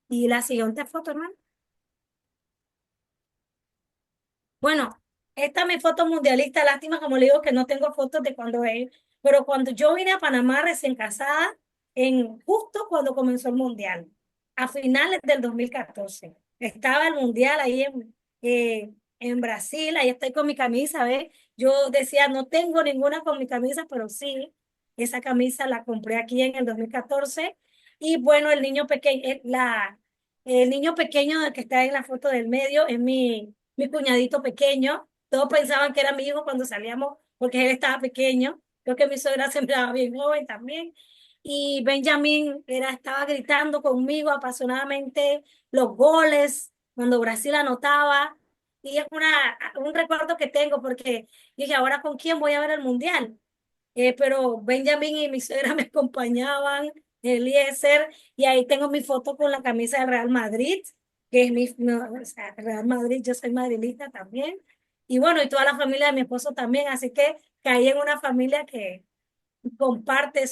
Y la siguiente foto, hermano. Bueno, esta es mi foto mundialista. Lástima, como le digo, que no tengo fotos de cuando él, pero cuando yo vine a Panamá recién casada, justo cuando comenzó el mundial, a finales del 2014. Estaba el mundial ahí en Brasil, ahí estoy con mi camisa, ¿ves? Yo decía, no tengo ninguna con mi camisa, pero sí, esa camisa la compré aquí en el 2014. Y bueno, el niño pequeño que está en la foto del medio es mi cuñadito pequeño. Todos pensaban que era mi hijo cuando salíamos porque él estaba pequeño. Creo que mi suegra se miraba bien joven también. Y Benjamín estaba gritando conmigo apasionadamente los goles cuando Brasil anotaba. Y es un recuerdo que tengo porque dije, ahora ¿con quién voy a ver el mundial? Pero Benjamín y mi suegra me acompañaban, Eliezer, y ahí tengo mi foto con la camisa del Real Madrid, que es no, o sea, Real Madrid, yo soy madrilista también, y bueno, y toda la familia de mi esposo también, así que caí en una familia que comparte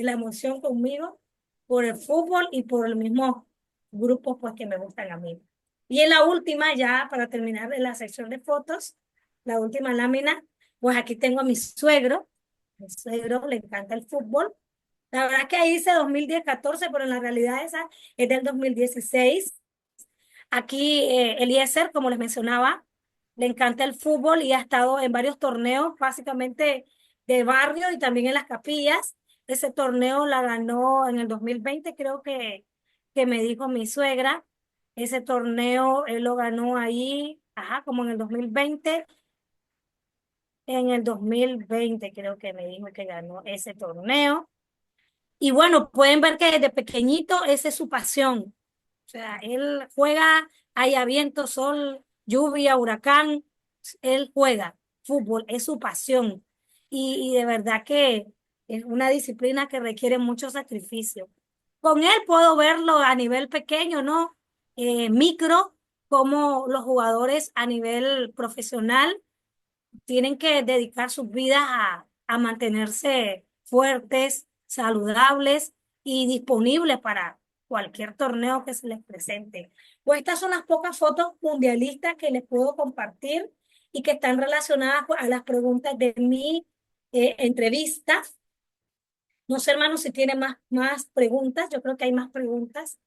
la emoción conmigo por el fútbol y por el mismo grupo pues que me gustan a mí. Y en la última, ya para terminar en la sección de fotos, la última lámina, pues aquí tengo a mi suegro le encanta el fútbol. La verdad que ahí dice 2010-14, pero en la realidad esa es del 2016. Aquí Eliezer, como les mencionaba, le encanta el fútbol y ha estado en varios torneos, básicamente de barrio y también en las capillas. Ese torneo la ganó en el 2020, creo que me dijo mi suegra. Ese torneo él lo ganó ahí, ajá, como en el 2020. En el 2020 creo que me dijo que ganó ese torneo. Y bueno, pueden ver que desde pequeñito esa es su pasión. O sea, él juega, haya viento, sol, lluvia, huracán, él juega fútbol, es su pasión. Y de verdad que es una disciplina que requiere mucho sacrificio. Con él puedo verlo a nivel pequeño, ¿no? Micro, como los jugadores a nivel profesional tienen que dedicar sus vidas a mantenerse fuertes, saludables y disponibles para cualquier torneo que se les presente. Pues estas son las pocas fotos mundialistas que les puedo compartir y que están relacionadas pues, a las preguntas de mi entrevista. No sé, hermano, si tiene más preguntas. Yo creo que hay más preguntas.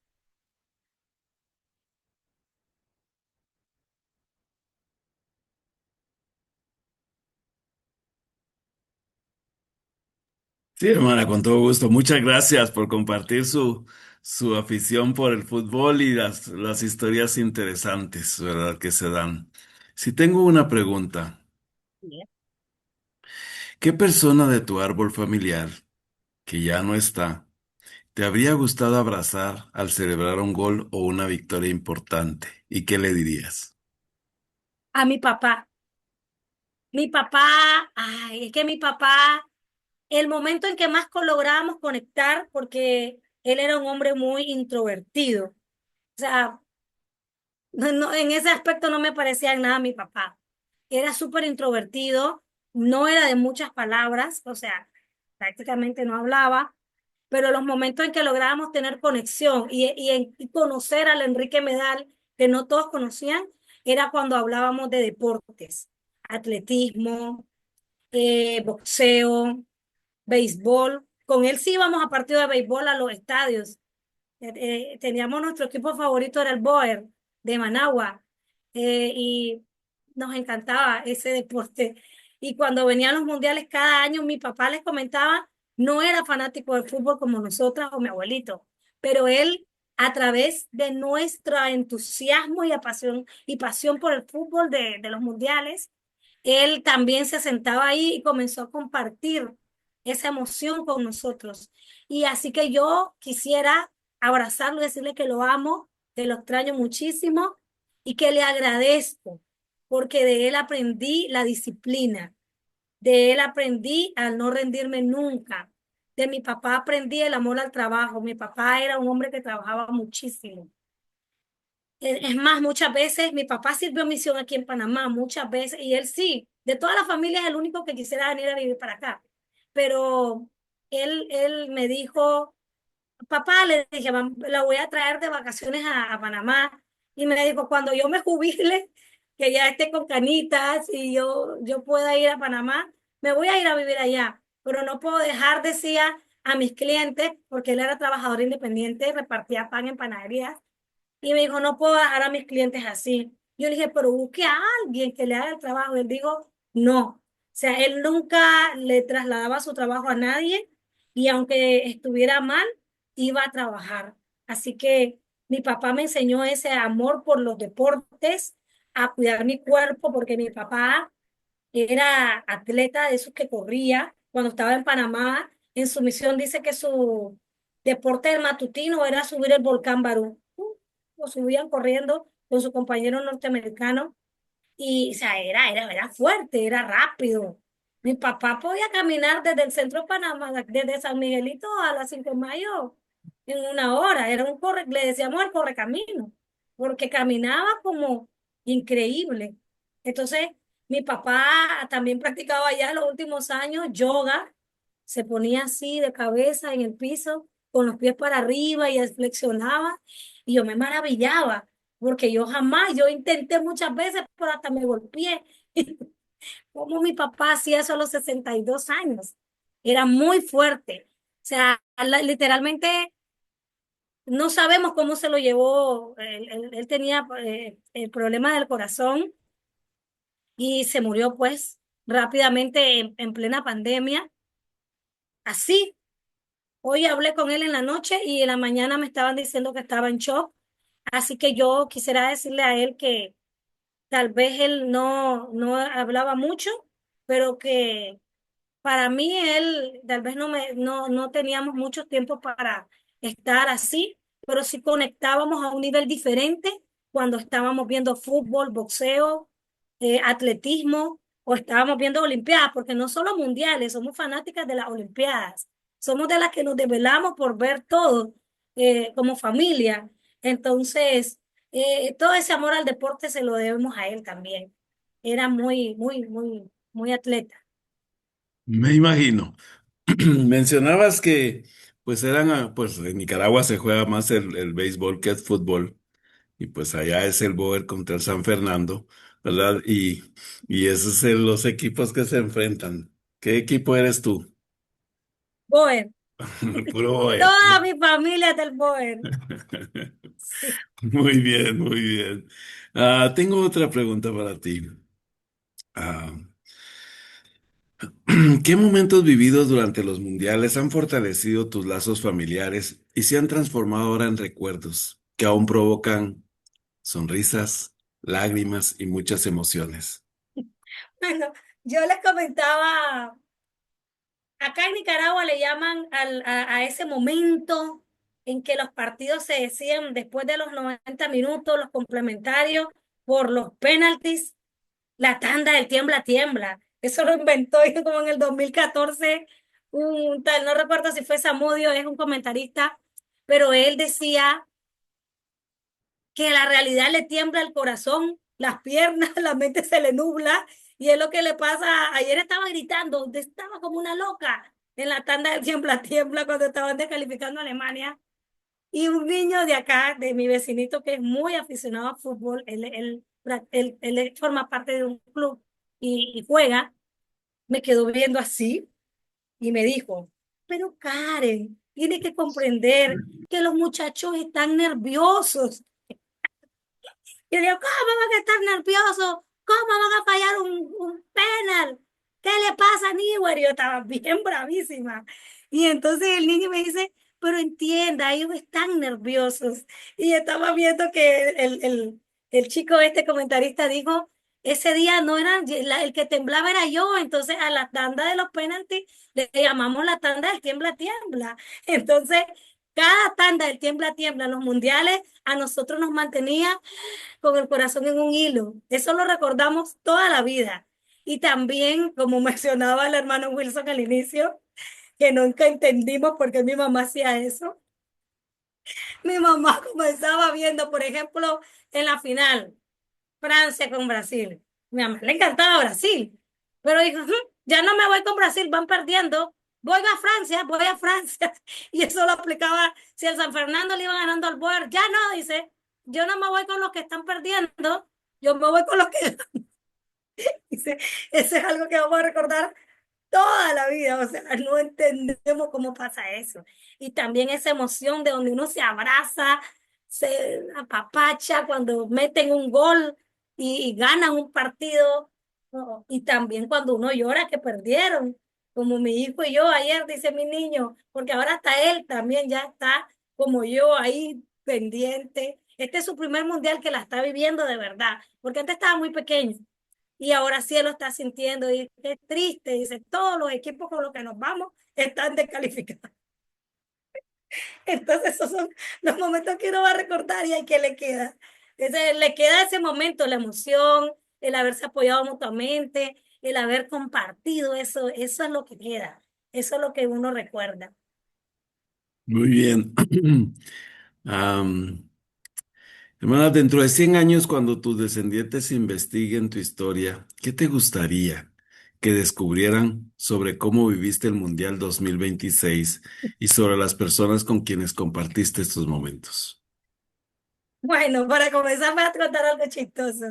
Sí, hermana, con todo gusto. Muchas gracias por compartir su afición por el fútbol y las historias interesantes, ¿verdad? Que se dan. Si tengo una pregunta, Bien. ¿qué persona de tu árbol familiar, que ya no está, te habría gustado abrazar al celebrar un gol o una victoria importante? ¿Y qué le dirías? A mi papá. Mi papá, ay, es que mi papá el momento en que más lográbamos conectar, porque él era un hombre muy introvertido. O sea, en ese aspecto no me parecía en nada mi papá. Era súper introvertido, no era de muchas palabras, o sea, prácticamente no hablaba, pero los momentos en que lográbamos tener conexión y conocer al Enrique Medal, que no todos conocían, era cuando hablábamos de deportes, atletismo, boxeo, béisbol. Con él sí íbamos a partidos de béisbol a los estadios. Teníamos nuestro equipo favorito, era el Boer de Managua, y nos encantaba ese deporte. Y cuando venían los mundiales cada año, mi papá les comentaba, no era fanático del fútbol como nosotras o mi abuelito, pero él, a través de nuestro entusiasmo y pasión por el fútbol de los mundiales, él también se sentaba ahí y comenzó a compartir esa emoción con nosotros. Y así que yo quisiera abrazarlo y decirle que lo amo, que lo extraño muchísimo y que le agradezco, porque de él aprendí la disciplina, de él aprendí al no rendirme nunca, de mi papá aprendí el amor al trabajo. Mi papá era un hombre que trabajaba muchísimo. Es más, muchas veces mi papá sirvió misión aquí en Panamá, muchas veces, y él sí, de todas las familias es el único que quisiera venir a vivir para acá. Pero él me dijo, papá, le dije, la voy a traer de vacaciones a Panamá. Y me dijo, cuando yo me jubile, que ya esté con canitas y yo pueda ir a Panamá, me voy a ir a vivir allá. Pero no puedo dejar, decía, a mis clientes, porque él era trabajador independiente, repartía pan en panaderías. Y me dijo, no puedo dejar a mis clientes así. Yo le dije, pero busque a alguien que le haga el trabajo. Él dijo, no. O sea, él nunca le trasladaba su trabajo a nadie y aunque estuviera mal, iba a trabajar. Así que mi papá me enseñó ese amor por los deportes, a cuidar mi cuerpo, porque mi papá era atleta de esos que corría cuando estaba en Panamá. En su misión dice que su deporte del matutino era subir el volcán Barú. Lo subían corriendo con su compañero norteamericano y, o sea, era fuerte, era rápido. Mi papá podía caminar desde el centro de Panamá, desde San Miguelito a las 5 de Mayo en una hora. Era un le decíamos el correcamino, porque caminaba como increíble. Entonces, mi papá también practicaba ya en los últimos años yoga, se ponía así de cabeza en el piso, con los pies para arriba y flexionaba, y yo me maravillaba porque yo jamás, yo intenté muchas veces, pero hasta me golpeé. Como mi papá hacía eso a los 62 años. Era muy fuerte. O sea, literalmente no sabemos cómo se lo llevó. Él tenía el problema del corazón y se murió pues rápidamente en plena pandemia. Así, hoy hablé con él en la noche y en la mañana me estaban diciendo que estaba en shock. Así que yo quisiera decirle a él que tal vez él no hablaba mucho, pero que para mí él tal vez no teníamos mucho tiempo para estar así, pero sí conectábamos a un nivel diferente cuando estábamos viendo fútbol, boxeo, atletismo o estábamos viendo olimpiadas, porque no solo mundiales, somos fanáticas de las olimpiadas, somos de las que nos desvelamos por ver todo como familia. Entonces, todo ese amor al deporte se lo debemos a él también. Era muy atleta. Me imagino. Mencionabas que pues pues en Nicaragua se juega más el béisbol que el fútbol y pues allá es el Boer contra el San Fernando, ¿verdad? Y esos son los equipos que se enfrentan. ¿Qué equipo eres tú? Boer. Puro Boer. Toda mi familia es del Boer. Sí. Muy bien, muy bien. Tengo otra pregunta para ti. Ah, ¿Qué momentos vividos durante los mundiales han fortalecido tus lazos familiares y se han transformado ahora en recuerdos que aún provocan sonrisas, lágrimas y muchas emociones? Bueno, yo les comentaba, acá en Nicaragua le llaman a ese momento en que los partidos se decían después de los 90 minutos, los complementarios, por los penaltis, la tanda del tiembla tiembla. Eso lo inventó como en el 2014 un tal, no recuerdo si fue Samudio, es un comentarista, pero él decía que la realidad le tiembla el corazón, las piernas, la mente se le nubla y es lo que le pasa. Ayer estaba gritando, estaba como una loca. en la tanda del tiembla cuando estaban descalificando a Alemania. Y un niño de acá, de mi vecinito, que es muy aficionado al fútbol, él forma parte de un club y juega, me quedó viendo así y me dijo, pero Karen, tiene que comprender que los muchachos están nerviosos. Y yo digo, ¿cómo van a estar nerviosos? ¿Cómo van a fallar un penal? ¿Qué le pasa a Newell? Y yo estaba bien bravísima. Y entonces el niño me dice, pero entienda, ellos están nerviosos. Y estaba viendo que el chico, este comentarista, dijo, ese día no era, el que temblaba era yo. Entonces a la tanda de los penaltis le llamamos la tanda del tiembla, tiembla. Entonces, cada tanda del tiembla, tiembla en los mundiales a nosotros nos mantenía con el corazón en un hilo. Eso lo recordamos toda la vida. Y también, como mencionaba el hermano Wilson al inicio, que nunca entendimos por qué mi mamá hacía eso. Mi mamá comenzaba viendo, por ejemplo, en la final, Francia con Brasil. Mi mamá le encantaba Brasil, pero dijo, ya no me voy con Brasil, van perdiendo. Voy a Francia, voy a Francia. Y eso lo aplicaba si el San Fernando le iba ganando al Boer. Ya no, dice, yo no me voy con los que están perdiendo, yo me voy con los que... Dice, eso es algo que vamos a recordar toda la vida, o sea, no entendemos cómo pasa eso. Y también esa emoción de donde uno se abraza, se apapacha cuando meten un gol y ganan un partido, ¿no? Y también cuando uno llora que perdieron, como mi hijo y yo ayer, dice mi niño, porque ahora hasta él también ya está como yo ahí pendiente. Este es su primer mundial que la está viviendo de verdad, porque antes estaba muy pequeño y ahora sí él lo está sintiendo y qué triste, dice, todos los equipos con los que nos vamos están descalificados. Entonces esos son los momentos que uno va a recordar y hay que le queda. Entonces, le queda ese momento, la emoción, el haberse apoyado mutuamente, el haber compartido, eso es lo que queda, eso es lo que uno recuerda. Muy bien. Am, Hermana, dentro de 100 años, cuando tus descendientes investiguen tu historia, ¿qué te gustaría que descubrieran sobre cómo viviste el Mundial 2026 y sobre las personas con quienes compartiste estos momentos? Bueno, para comenzar voy a contar algo chistoso.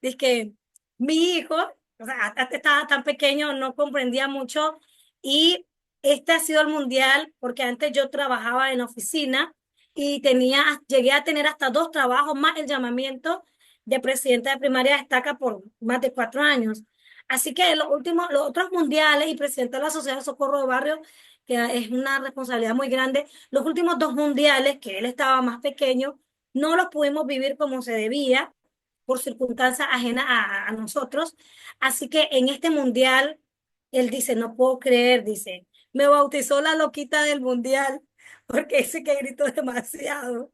Dice que mi hijo, o sea, hasta estaba tan pequeño, no comprendía mucho y este ha sido el mundial porque antes yo trabajaba en la oficina y llegué a tener hasta 2 trabajos más el llamamiento de presidenta de primaria destaca por más de 4 años. Así que los otros mundiales y presidenta de la Sociedad de Socorro de Barrio, que es una responsabilidad muy grande, los últimos 2 mundiales que él estaba más pequeño, no los pudimos vivir como se debía por circunstancias ajenas a nosotros. Así que en este mundial, él dice, no puedo creer, dice, me bautizó la loquita del mundial, porque dice que gritó demasiado.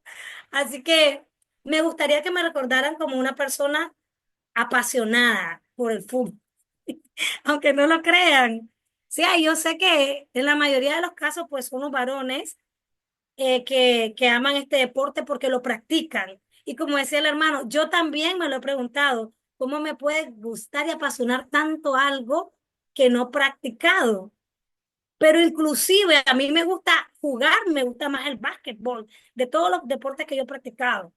Así que me gustaría que me recordaran como una persona apasionada por el fútbol, aunque no lo crean. Sí, yo sé que en la mayoría de los casos, pues son los varones que aman este deporte porque lo practican. Y como decía el hermano, yo también me lo he preguntado, ¿cómo me puede gustar y apasionar tanto algo que no he practicado? Pero inclusive a mí me gusta jugar, me gusta más el básquetbol, de todos los deportes que yo he practicado,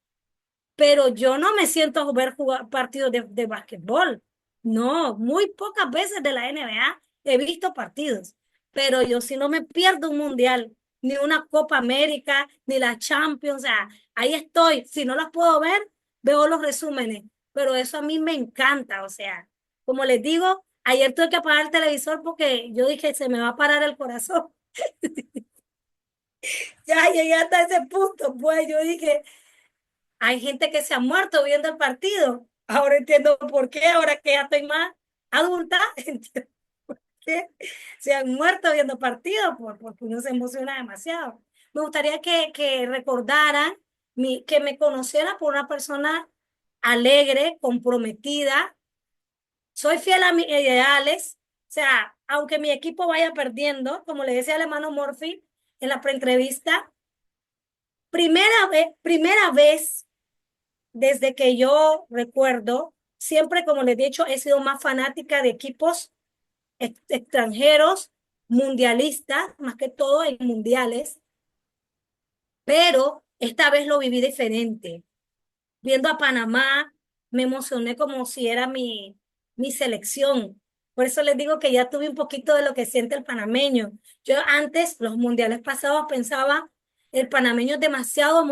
pero yo no me siento a ver jugar partidos de básquetbol. No, muy pocas veces de la NBA he visto partidos, pero yo si no me pierdo un mundial, ni una Copa América, ni la Champions, o sea, ahí estoy. Si no las puedo ver, veo los resúmenes, pero eso a mí me encanta, o sea, como les digo, ayer tuve que apagar el televisor porque yo dije, se me va a parar el corazón. Ya llegué hasta ese punto, pues yo dije, hay gente que se ha muerto viendo el partido. Ahora entiendo por qué, ahora que ya estoy más adulta, entiendo por qué se han muerto viendo partidos, porque uno se emociona demasiado. Me gustaría que recordaran, que me conocieran por una persona alegre, comprometida. Soy fiel a mis ideales. O sea, aunque mi equipo vaya perdiendo, como le decía al hermano Murphy en la preentrevista, primera vez desde que yo recuerdo, siempre, como les he dicho, he sido más fanática de equipos extranjeros, mundialista, más que todo en mundiales, pero esta vez lo viví diferente. Viendo a Panamá, me emocioné como si era mi selección. Por eso les digo que ya tuve un poquito de lo que siente el panameño. Yo antes, los mundiales pasados, pensaba, el panameño es demasiado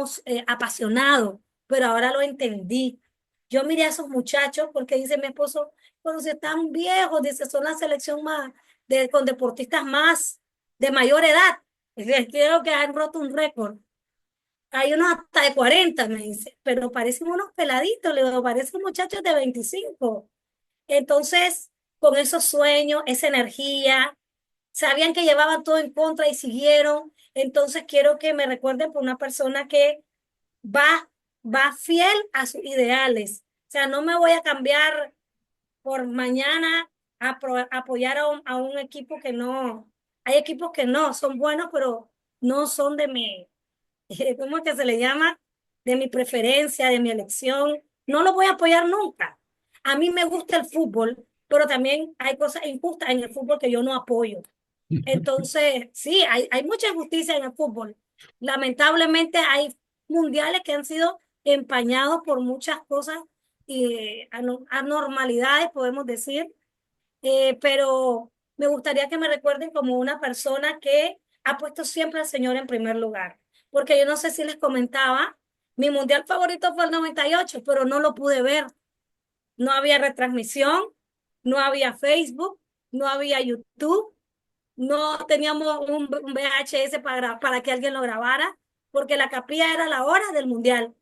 apasionado, pero ahora lo entendí. Yo miré a esos muchachos porque dice mi esposo, cuando se están viejos, dice, son la selección más, con deportistas más de mayor edad. Dice, creo que han roto un récord. Hay unos hasta de 40 me dice, pero parecen unos peladitos, le digo, parecen muchachos de 25. Entonces, con esos sueños, esa energía, sabían que llevaban todo en contra y siguieron. Entonces, quiero que me recuerden por una persona que va, va fiel a sus ideales. O sea, no me voy a cambiar por mañana a apoyar a un equipo que no, hay equipos que no, son buenos, pero no son de mi ¿cómo es que se le llama? De mi preferencia, de mi elección. No lo voy a apoyar nunca. A mí me gusta el fútbol, pero también hay cosas injustas en el fútbol que yo no apoyo. Entonces, sí, hay mucha injusticia en el fútbol. Lamentablemente hay mundiales que han sido empañados por muchas cosas y anormalidades, podemos decir, pero me gustaría que me recuerden como una persona que ha puesto siempre al Señor en primer lugar. Porque yo no sé si les comentaba, mi mundial favorito fue el 98, pero no lo pude ver. No había retransmisión, no había Facebook, no había YouTube, no teníamos un VHS para que alguien lo grabara, porque la capilla era la hora del mundial.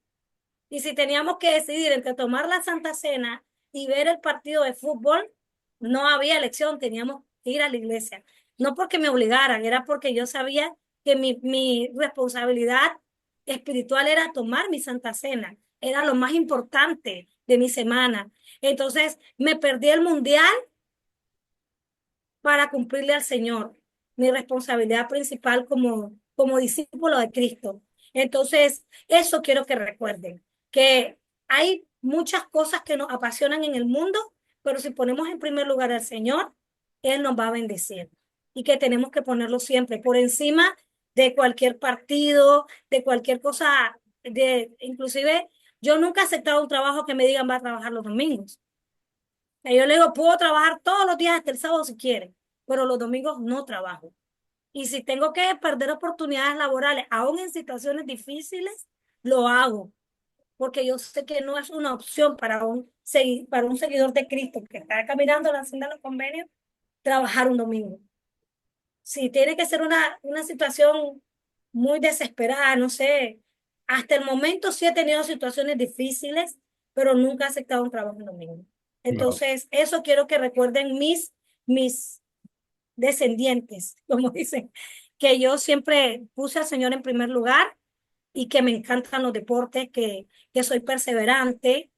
Y si teníamos que decidir entre tomar la Santa Cena y ver el partido de fútbol, no había elección, teníamos que ir a la iglesia. No porque me obligaran, era porque yo sabía que mi responsabilidad espiritual era tomar mi Santa Cena, era lo más importante de mi semana. Entonces me perdí el mundial para cumplirle al Señor, mi responsabilidad principal como discípulo de Cristo. Entonces, eso quiero que recuerden, que hay muchas cosas que nos apasionan en el mundo, pero si ponemos en primer lugar al Señor, Él nos va a bendecir y que tenemos que ponerlo siempre por encima de cualquier partido, de cualquier cosa, inclusive yo nunca he aceptado un trabajo que me digan va a trabajar los domingos. Yo le digo, puedo trabajar todos los días hasta el sábado si quiere, pero los domingos no trabajo. Y si tengo que perder oportunidades laborales, aún en situaciones difíciles, lo hago, porque yo sé que no es una opción para un seguidor de Cristo que está caminando la senda de los convenios, trabajar un domingo. Si tiene que ser una situación muy desesperada, no sé, hasta el momento sí he tenido situaciones difíciles, pero nunca he aceptado un trabajo en domingo. Wow. Entonces, eso quiero que recuerden mis descendientes, como dicen, que yo siempre puse al Señor en primer lugar y que me encantan los deportes, que soy perseverante,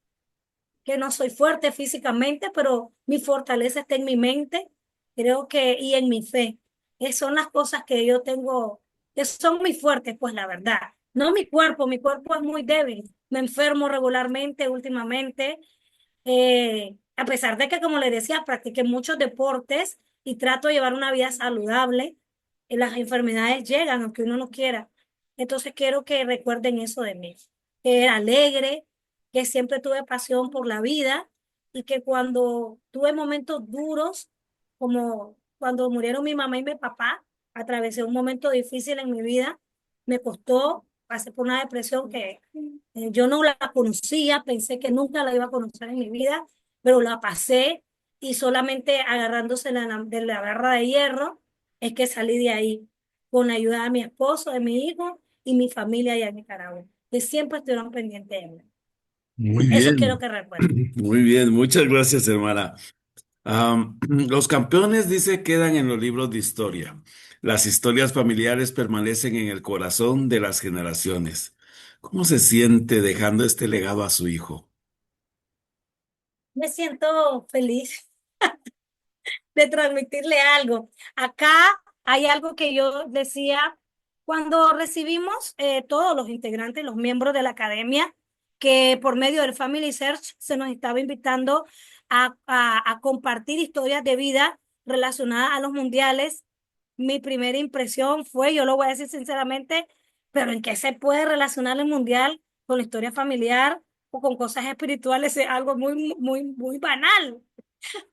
que no soy fuerte físicamente, pero mi fortaleza está en mi mente, creo que, y en mi fe. Esas son las cosas que yo tengo, que son muy fuertes, pues la verdad. No mi cuerpo es muy débil. Me enfermo regularmente últimamente, a pesar de que, como le decía, practiqué muchos deportes y trato de llevar una vida saludable, las enfermedades llegan aunque uno no quiera. Entonces quiero que recuerden eso de mí, que era alegre, que siempre tuve pasión por la vida y que cuando tuve momentos duros, como cuando murieron mi mamá y mi papá, atravesé un momento difícil en mi vida, me costó, pasé por una depresión que yo no la conocía, pensé que nunca la iba a conocer en mi vida, pero la pasé y solamente agarrándose de la barra de hierro es que salí de ahí con la ayuda de mi esposo, de mi hijo y mi familia allá en Nicaragua, que siempre estuvieron pendientes de mí. Muy Eso quiero bien, que recuerden. muy bien, muchas gracias, hermana. Los campeones, dice, quedan en los libros de historia. Las historias familiares permanecen en el corazón de las generaciones. ¿Cómo se siente dejando este legado a su hijo? Me siento feliz de transmitirle algo. Acá hay algo que yo decía cuando recibimos todos los integrantes, los miembros de la academia, que por medio del Family Search se nos estaba invitando a compartir historias de vida relacionadas a los mundiales. mi primera impresión fue, yo lo voy a decir sinceramente, pero ¿en qué se puede relacionar el mundial con la historia familiar o con cosas espirituales? Es algo muy, muy, muy banal.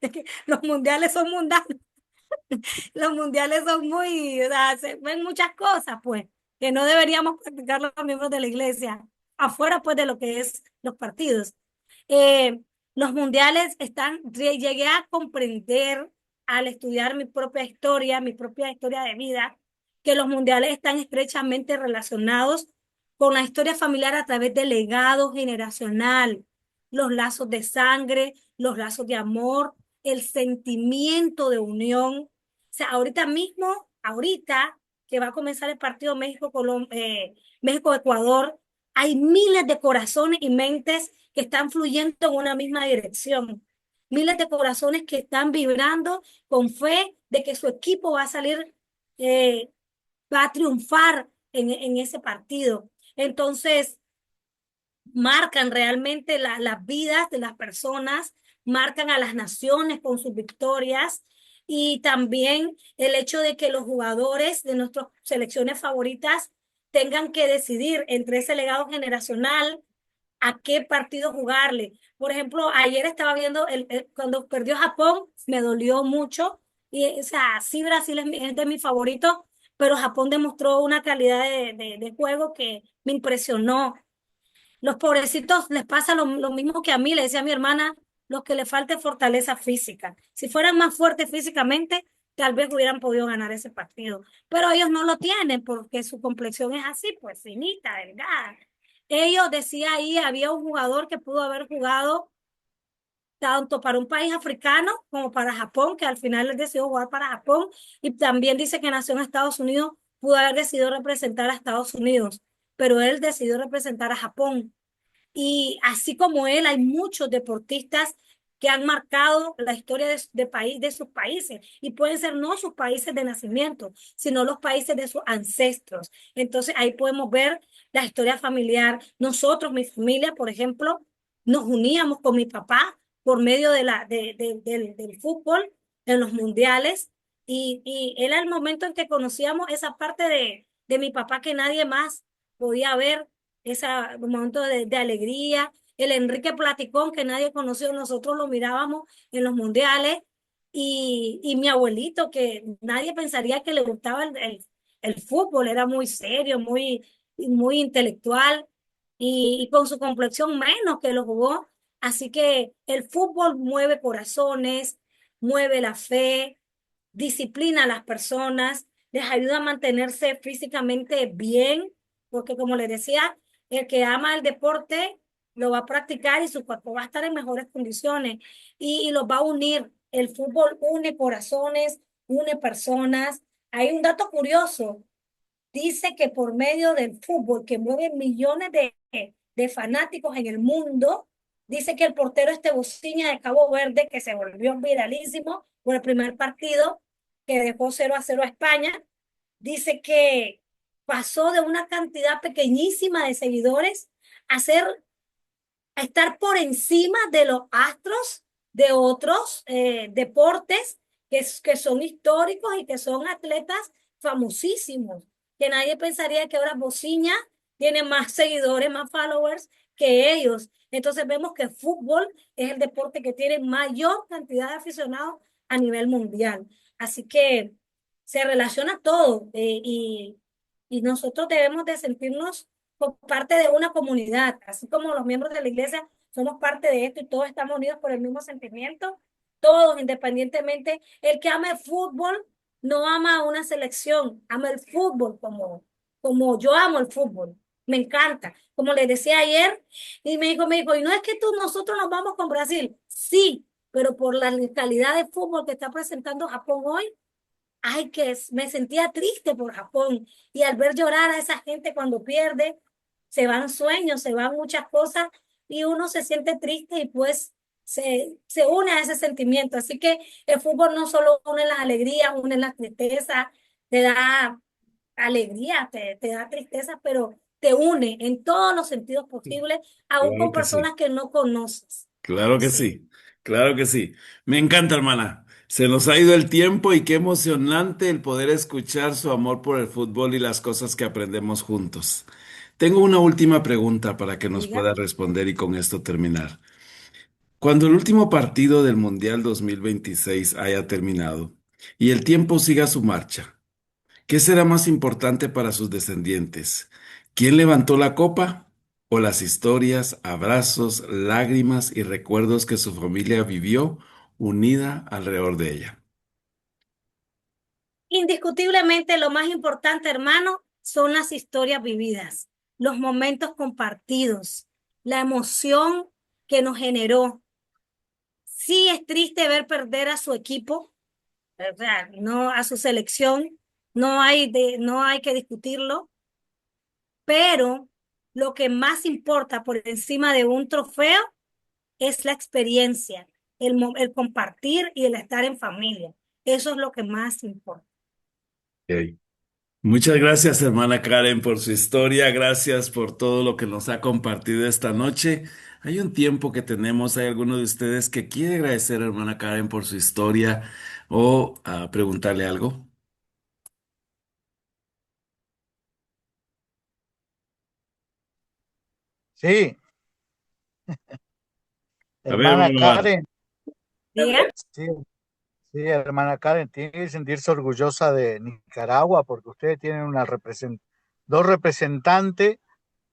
Es que los mundiales son mundanos, los mundiales son muy, o sea, se ven muchas cosas, pues, que no deberíamos practicar los miembros de la iglesia, afuera, pues, de lo que es los partidos. Eh, los mundiales llegué a comprender al estudiar mi propia historia de vida, que los mundiales están estrechamente relacionados con la historia familiar a través del legado generacional, los lazos de sangre, los lazos de amor, el sentimiento de unión. O sea, ahorita mismo, ahorita que va a comenzar el partido México-Ecuador, hay miles de corazones y mentes que están fluyendo en una misma dirección. Miles de corazones que están vibrando con fe de que su equipo va a salir, eh, va a triunfar en ese partido. Entonces, marcan realmente las vidas de las personas, marcan a las naciones con sus victorias y también el hecho de que los jugadores de nuestras selecciones favoritas tengan que decidir entre ese legado generacional a qué partido jugarle. Por ejemplo, ayer estaba viendo cuando perdió Japón, me dolió mucho. Y, o sea, sí, Brasil es de mis favoritos, pero Japón demostró una calidad de juego que me impresionó. Los pobrecitos les pasa lo mismo que a mí, le decía a mi hermana, los que le falte fortaleza física. Si fueran más fuertes físicamente, tal vez hubieran podido ganar ese partido. Pero ellos no lo tienen porque su complexión es así, pues finita, delgada. Ellos, decía ahí, había un jugador que pudo haber jugado tanto para un país africano como para Japón, que al final él decidió jugar para Japón, y también dice que nació en Estados Unidos, pudo haber decidido representar a Estados Unidos, pero él decidió representar a Japón. Y así como él, hay muchos deportistas que han marcado la historia de sus países y pueden ser no sus países de nacimiento, sino los países de sus ancestros. Entonces ahí podemos ver la historia familiar. Nosotros, mi familia, por ejemplo, nos uníamos con mi papá por medio del fútbol en los mundiales y era el momento en que conocíamos esa parte de mi papá que nadie más podía ver, ese momento de alegría. El Enrique Platicón, que nadie conoció, nosotros lo mirábamos en los mundiales. Y mi abuelito, que nadie pensaría que le gustaba el fútbol, era muy serio, muy intelectual y con su complexión menos que lo jugó. Así que el fútbol mueve corazones, mueve la fe, disciplina a las personas, les ayuda a mantenerse físicamente bien, porque como les decía, el que ama el deporte lo va a practicar y su cuerpo va a estar en mejores condiciones y los va a unir. El fútbol une corazones, une personas. Hay un dato curioso, dice que por medio del fútbol que mueve millones de fanáticos en el mundo, dice que el portero Bociña de Cabo Verde, que se volvió viralísimo por el primer partido, que dejó 0-0 a España, dice que pasó de una cantidad pequeñísima de seguidores a ser a estar por encima de los astros de otros deportes que son históricos y que son atletas famosísimos, que nadie pensaría que ahora Bociña tiene más seguidores, más followers que ellos. Entonces vemos que el fútbol es el deporte que tiene mayor cantidad de aficionados a nivel mundial. Así que se relaciona todo y nosotros debemos de sentirnos por parte de una comunidad, así como los miembros de la iglesia somos parte de esto y todos estamos unidos por el mismo sentimiento, todos independientemente, el que ama el fútbol no ama a una selección, ama el fútbol como yo amo el fútbol, me encanta, como les decía ayer, y me dijo, y no es que nosotros nos vamos con Brasil, sí, pero por la calidad de fútbol que está presentando Japón hoy, ay, me sentía triste por Japón y al ver llorar a esa gente cuando pierde, se van sueños, se van muchas cosas y uno se siente triste y pues se une a ese sentimiento. Así que el fútbol no solo une las alegrías, une las tristezas, te da alegría, te da tristeza, pero te une en todos los sentidos posibles, aún Claro con que personas sí. que no conoces. Claro que Sí. sí, claro que sí. Me encanta, hermana. Se nos ha ido el tiempo y qué emocionante el poder escuchar su amor por el fútbol y las cosas que aprendemos juntos. Tengo una última pregunta para que nos Diga. pueda responder y con esto terminar. Cuando el último partido del Mundial 2026 haya terminado y el tiempo siga su marcha, ¿qué será más importante para sus descendientes? ¿Quién levantó la copa? ¿O las historias, abrazos, lágrimas y recuerdos que su familia vivió unida alrededor de ella? Indiscutiblemente lo más importante, hermano, son las historias vividas, los momentos compartidos, la emoción que nos generó. Sí es triste ver perder a su equipo, ¿verdad? No a su selección, no hay que discutirlo, pero lo que más importa por encima de un trofeo es la experiencia, el compartir y el estar en familia. Eso es lo que más importa. Ok. Muchas gracias, hermana Karen, por su historia. Gracias por todo lo que nos ha compartido esta noche. Hay un tiempo que tenemos. ¿Hay alguno de ustedes que quiere agradecer a hermana Karen por su historia o preguntarle algo? Sí, A ver, hermana hermana. Karen, ¿Diga? sí, sí, hermana Karen, tiene que sentirse orgullosa de Nicaragua porque ustedes tienen dos representantes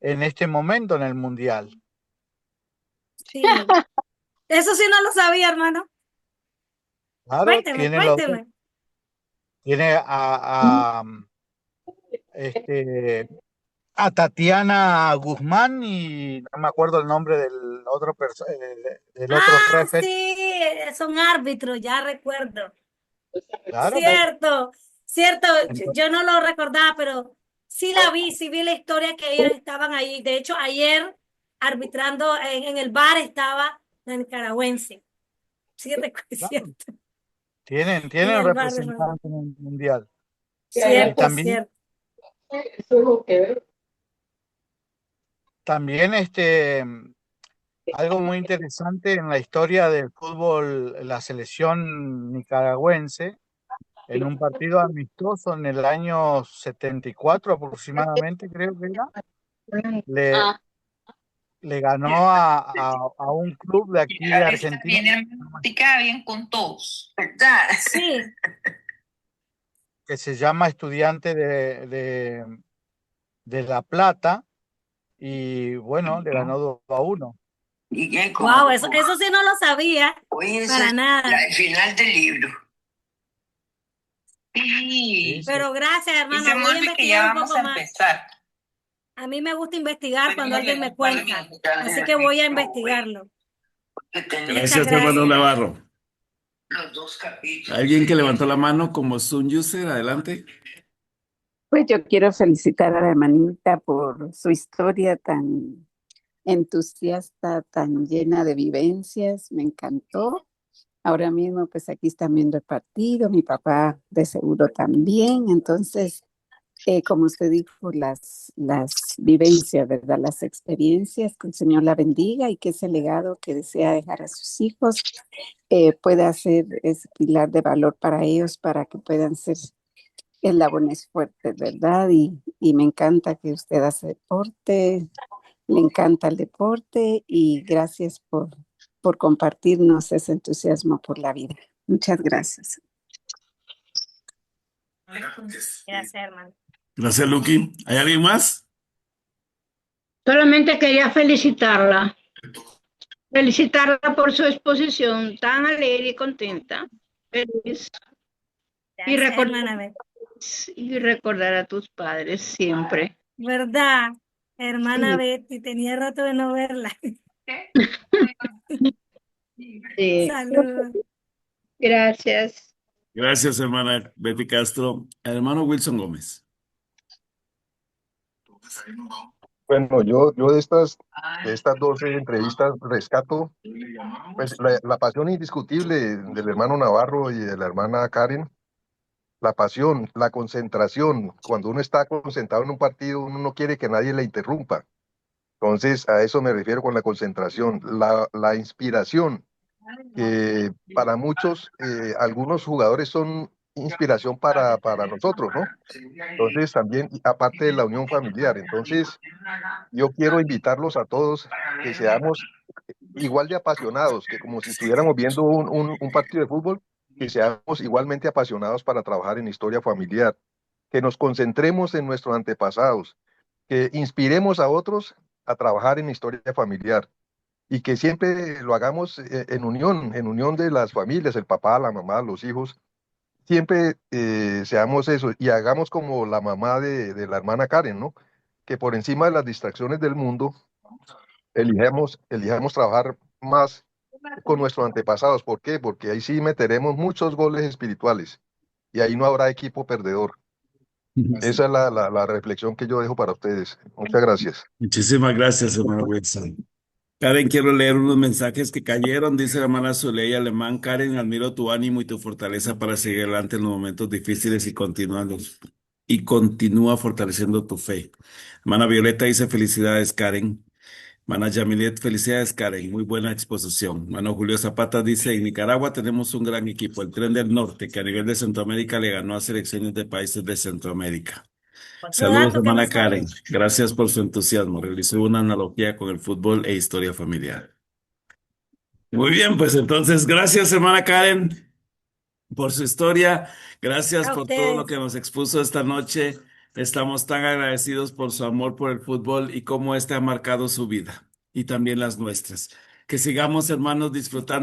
en este momento en el Mundial. Sí. Eso sí no lo sabía, hermano. Claro, Cuénteme, cuénteme. tiene este, a Tatiana Guzmán y no me acuerdo el nombre del otro Ah, referee. sí, son árbitros, ya recuerdo. Claro, Cierto, cierto, entonces, yo no lo recordaba, pero sí vi la historia que ellos estaban ahí. De hecho, ayer arbitrando en el bar estaba la nicaragüense. Sí, claro, cierto. En tienen el bar, ¿no? representantes en el Mundial. Y Cierto, también, cierto. también algo muy interesante en la historia del fútbol, la selección nicaragüense, en un partido amistoso en el año 74 aproximadamente, creo que era, le, le ganó a un club de aquí de Argentina Te queda bien con todos, ¿verdad? Sí, que se llama Estudiante de La Plata y bueno, le ganó 2-1. Y que wow, como eso sí no lo sabía, hoy es para nada. el final del libro. Sí, Sí, sí. Pero gracias, hermano, hicimos voy a de que ya investigar un vamos poco a más. empezar. A mí me gusta investigar Pero cuando no alguien le me recuerdo cuenta, que así que voy a libro, güey, investigarlo. que tenía Muchas Gracias, hermano gracias. Navarro. los dos capítulos. ¿Alguien que levantó la mano como Sun User? Adelante. Pues yo quiero felicitar a la hermanita por su historia tan entusiasta, tan llena de vivencias, me encantó. Ahora mismo, pues aquí están viendo el partido, mi papá de seguro también. Entonces, como usted dijo, las vivencias, ¿verdad? Las experiencias, que el Señor la bendiga y que ese legado que desea dejar a sus hijos pueda ser ese pilar de valor para ellos, para que puedan ser eslabones fuertes, ¿verdad? Y me encanta que usted hace deporte, le encanta el deporte y gracias por compartirnos ese entusiasmo por la vida. Muchas gracias. Gracias, hermano. Gracias, Lucky. ¿Hay alguien más? Solamente quería felicitarla por su exposición tan alegre y contenta, feliz, y Gracias, hermana Betty. y recordar a tus padres siempre. ¿Verdad? Hermana Sí, Betty, tenía rato de no verla. sí. Saludos. Gracias. Gracias, hermana Betty Castro. Hermano Wilson Gómez. Bueno, yo de estas dos entrevistas rescato pues, la pasión indiscutible del hermano Navarro y de la hermana Karen, la pasión, la concentración. Cuando uno está concentrado en un partido, uno no quiere que nadie le interrumpa. Entonces, a eso me refiero con la concentración, la inspiración que para muchos, algunos jugadores son inspiración para nosotros, ¿no? Entonces también, aparte de la unión familiar, entonces yo quiero invitarlos a todos que seamos igual de apasionados, que como si estuviéramos viendo un partido de fútbol, que seamos igualmente apasionados para trabajar en historia familiar, que nos concentremos en nuestros antepasados, que inspiremos a otros a trabajar en historia familiar y que siempre lo hagamos en unión de las familias, el papá, la mamá, los hijos, siempre seamos eso y hagamos como la mamá de la hermana Karen, ¿no? Que por encima de las distracciones del mundo, elijamos trabajar más con nuestros antepasados. ¿Por qué? Porque ahí sí meteremos muchos goles espirituales y ahí no habrá equipo perdedor. Esa es la reflexión que yo dejo para ustedes. Muchas gracias. Muchísimas gracias, hermano Wilson. Karen, quiero leer unos mensajes que cayeron. Dice la hermana Zuleya Alemán: Karen, admiro tu ánimo y tu fortaleza para seguir adelante en los momentos difíciles y continúa fortaleciendo tu fe. Hermana Violeta dice: felicidades, Karen. Hermana Yamilet: felicidades, Karen. Muy buena exposición. Hermano Julio Zapata dice: en Nicaragua tenemos un gran equipo, el Tren del Norte, que a nivel de Centroamérica le ganó a selecciones de países de Centroamérica. Saludos, dato que no hermana sabía. Karen. Gracias por su entusiasmo. Realizó una analogía con el fútbol e historia familiar. Muy bien, pues entonces, gracias, hermana Karen, por su historia. Gracias A por todo lo ustedes. que nos expuso esta noche. Estamos tan agradecidos por su amor por el fútbol y cómo este ha marcado su vida y también las nuestras. Que sigamos, hermanos, disfrutando.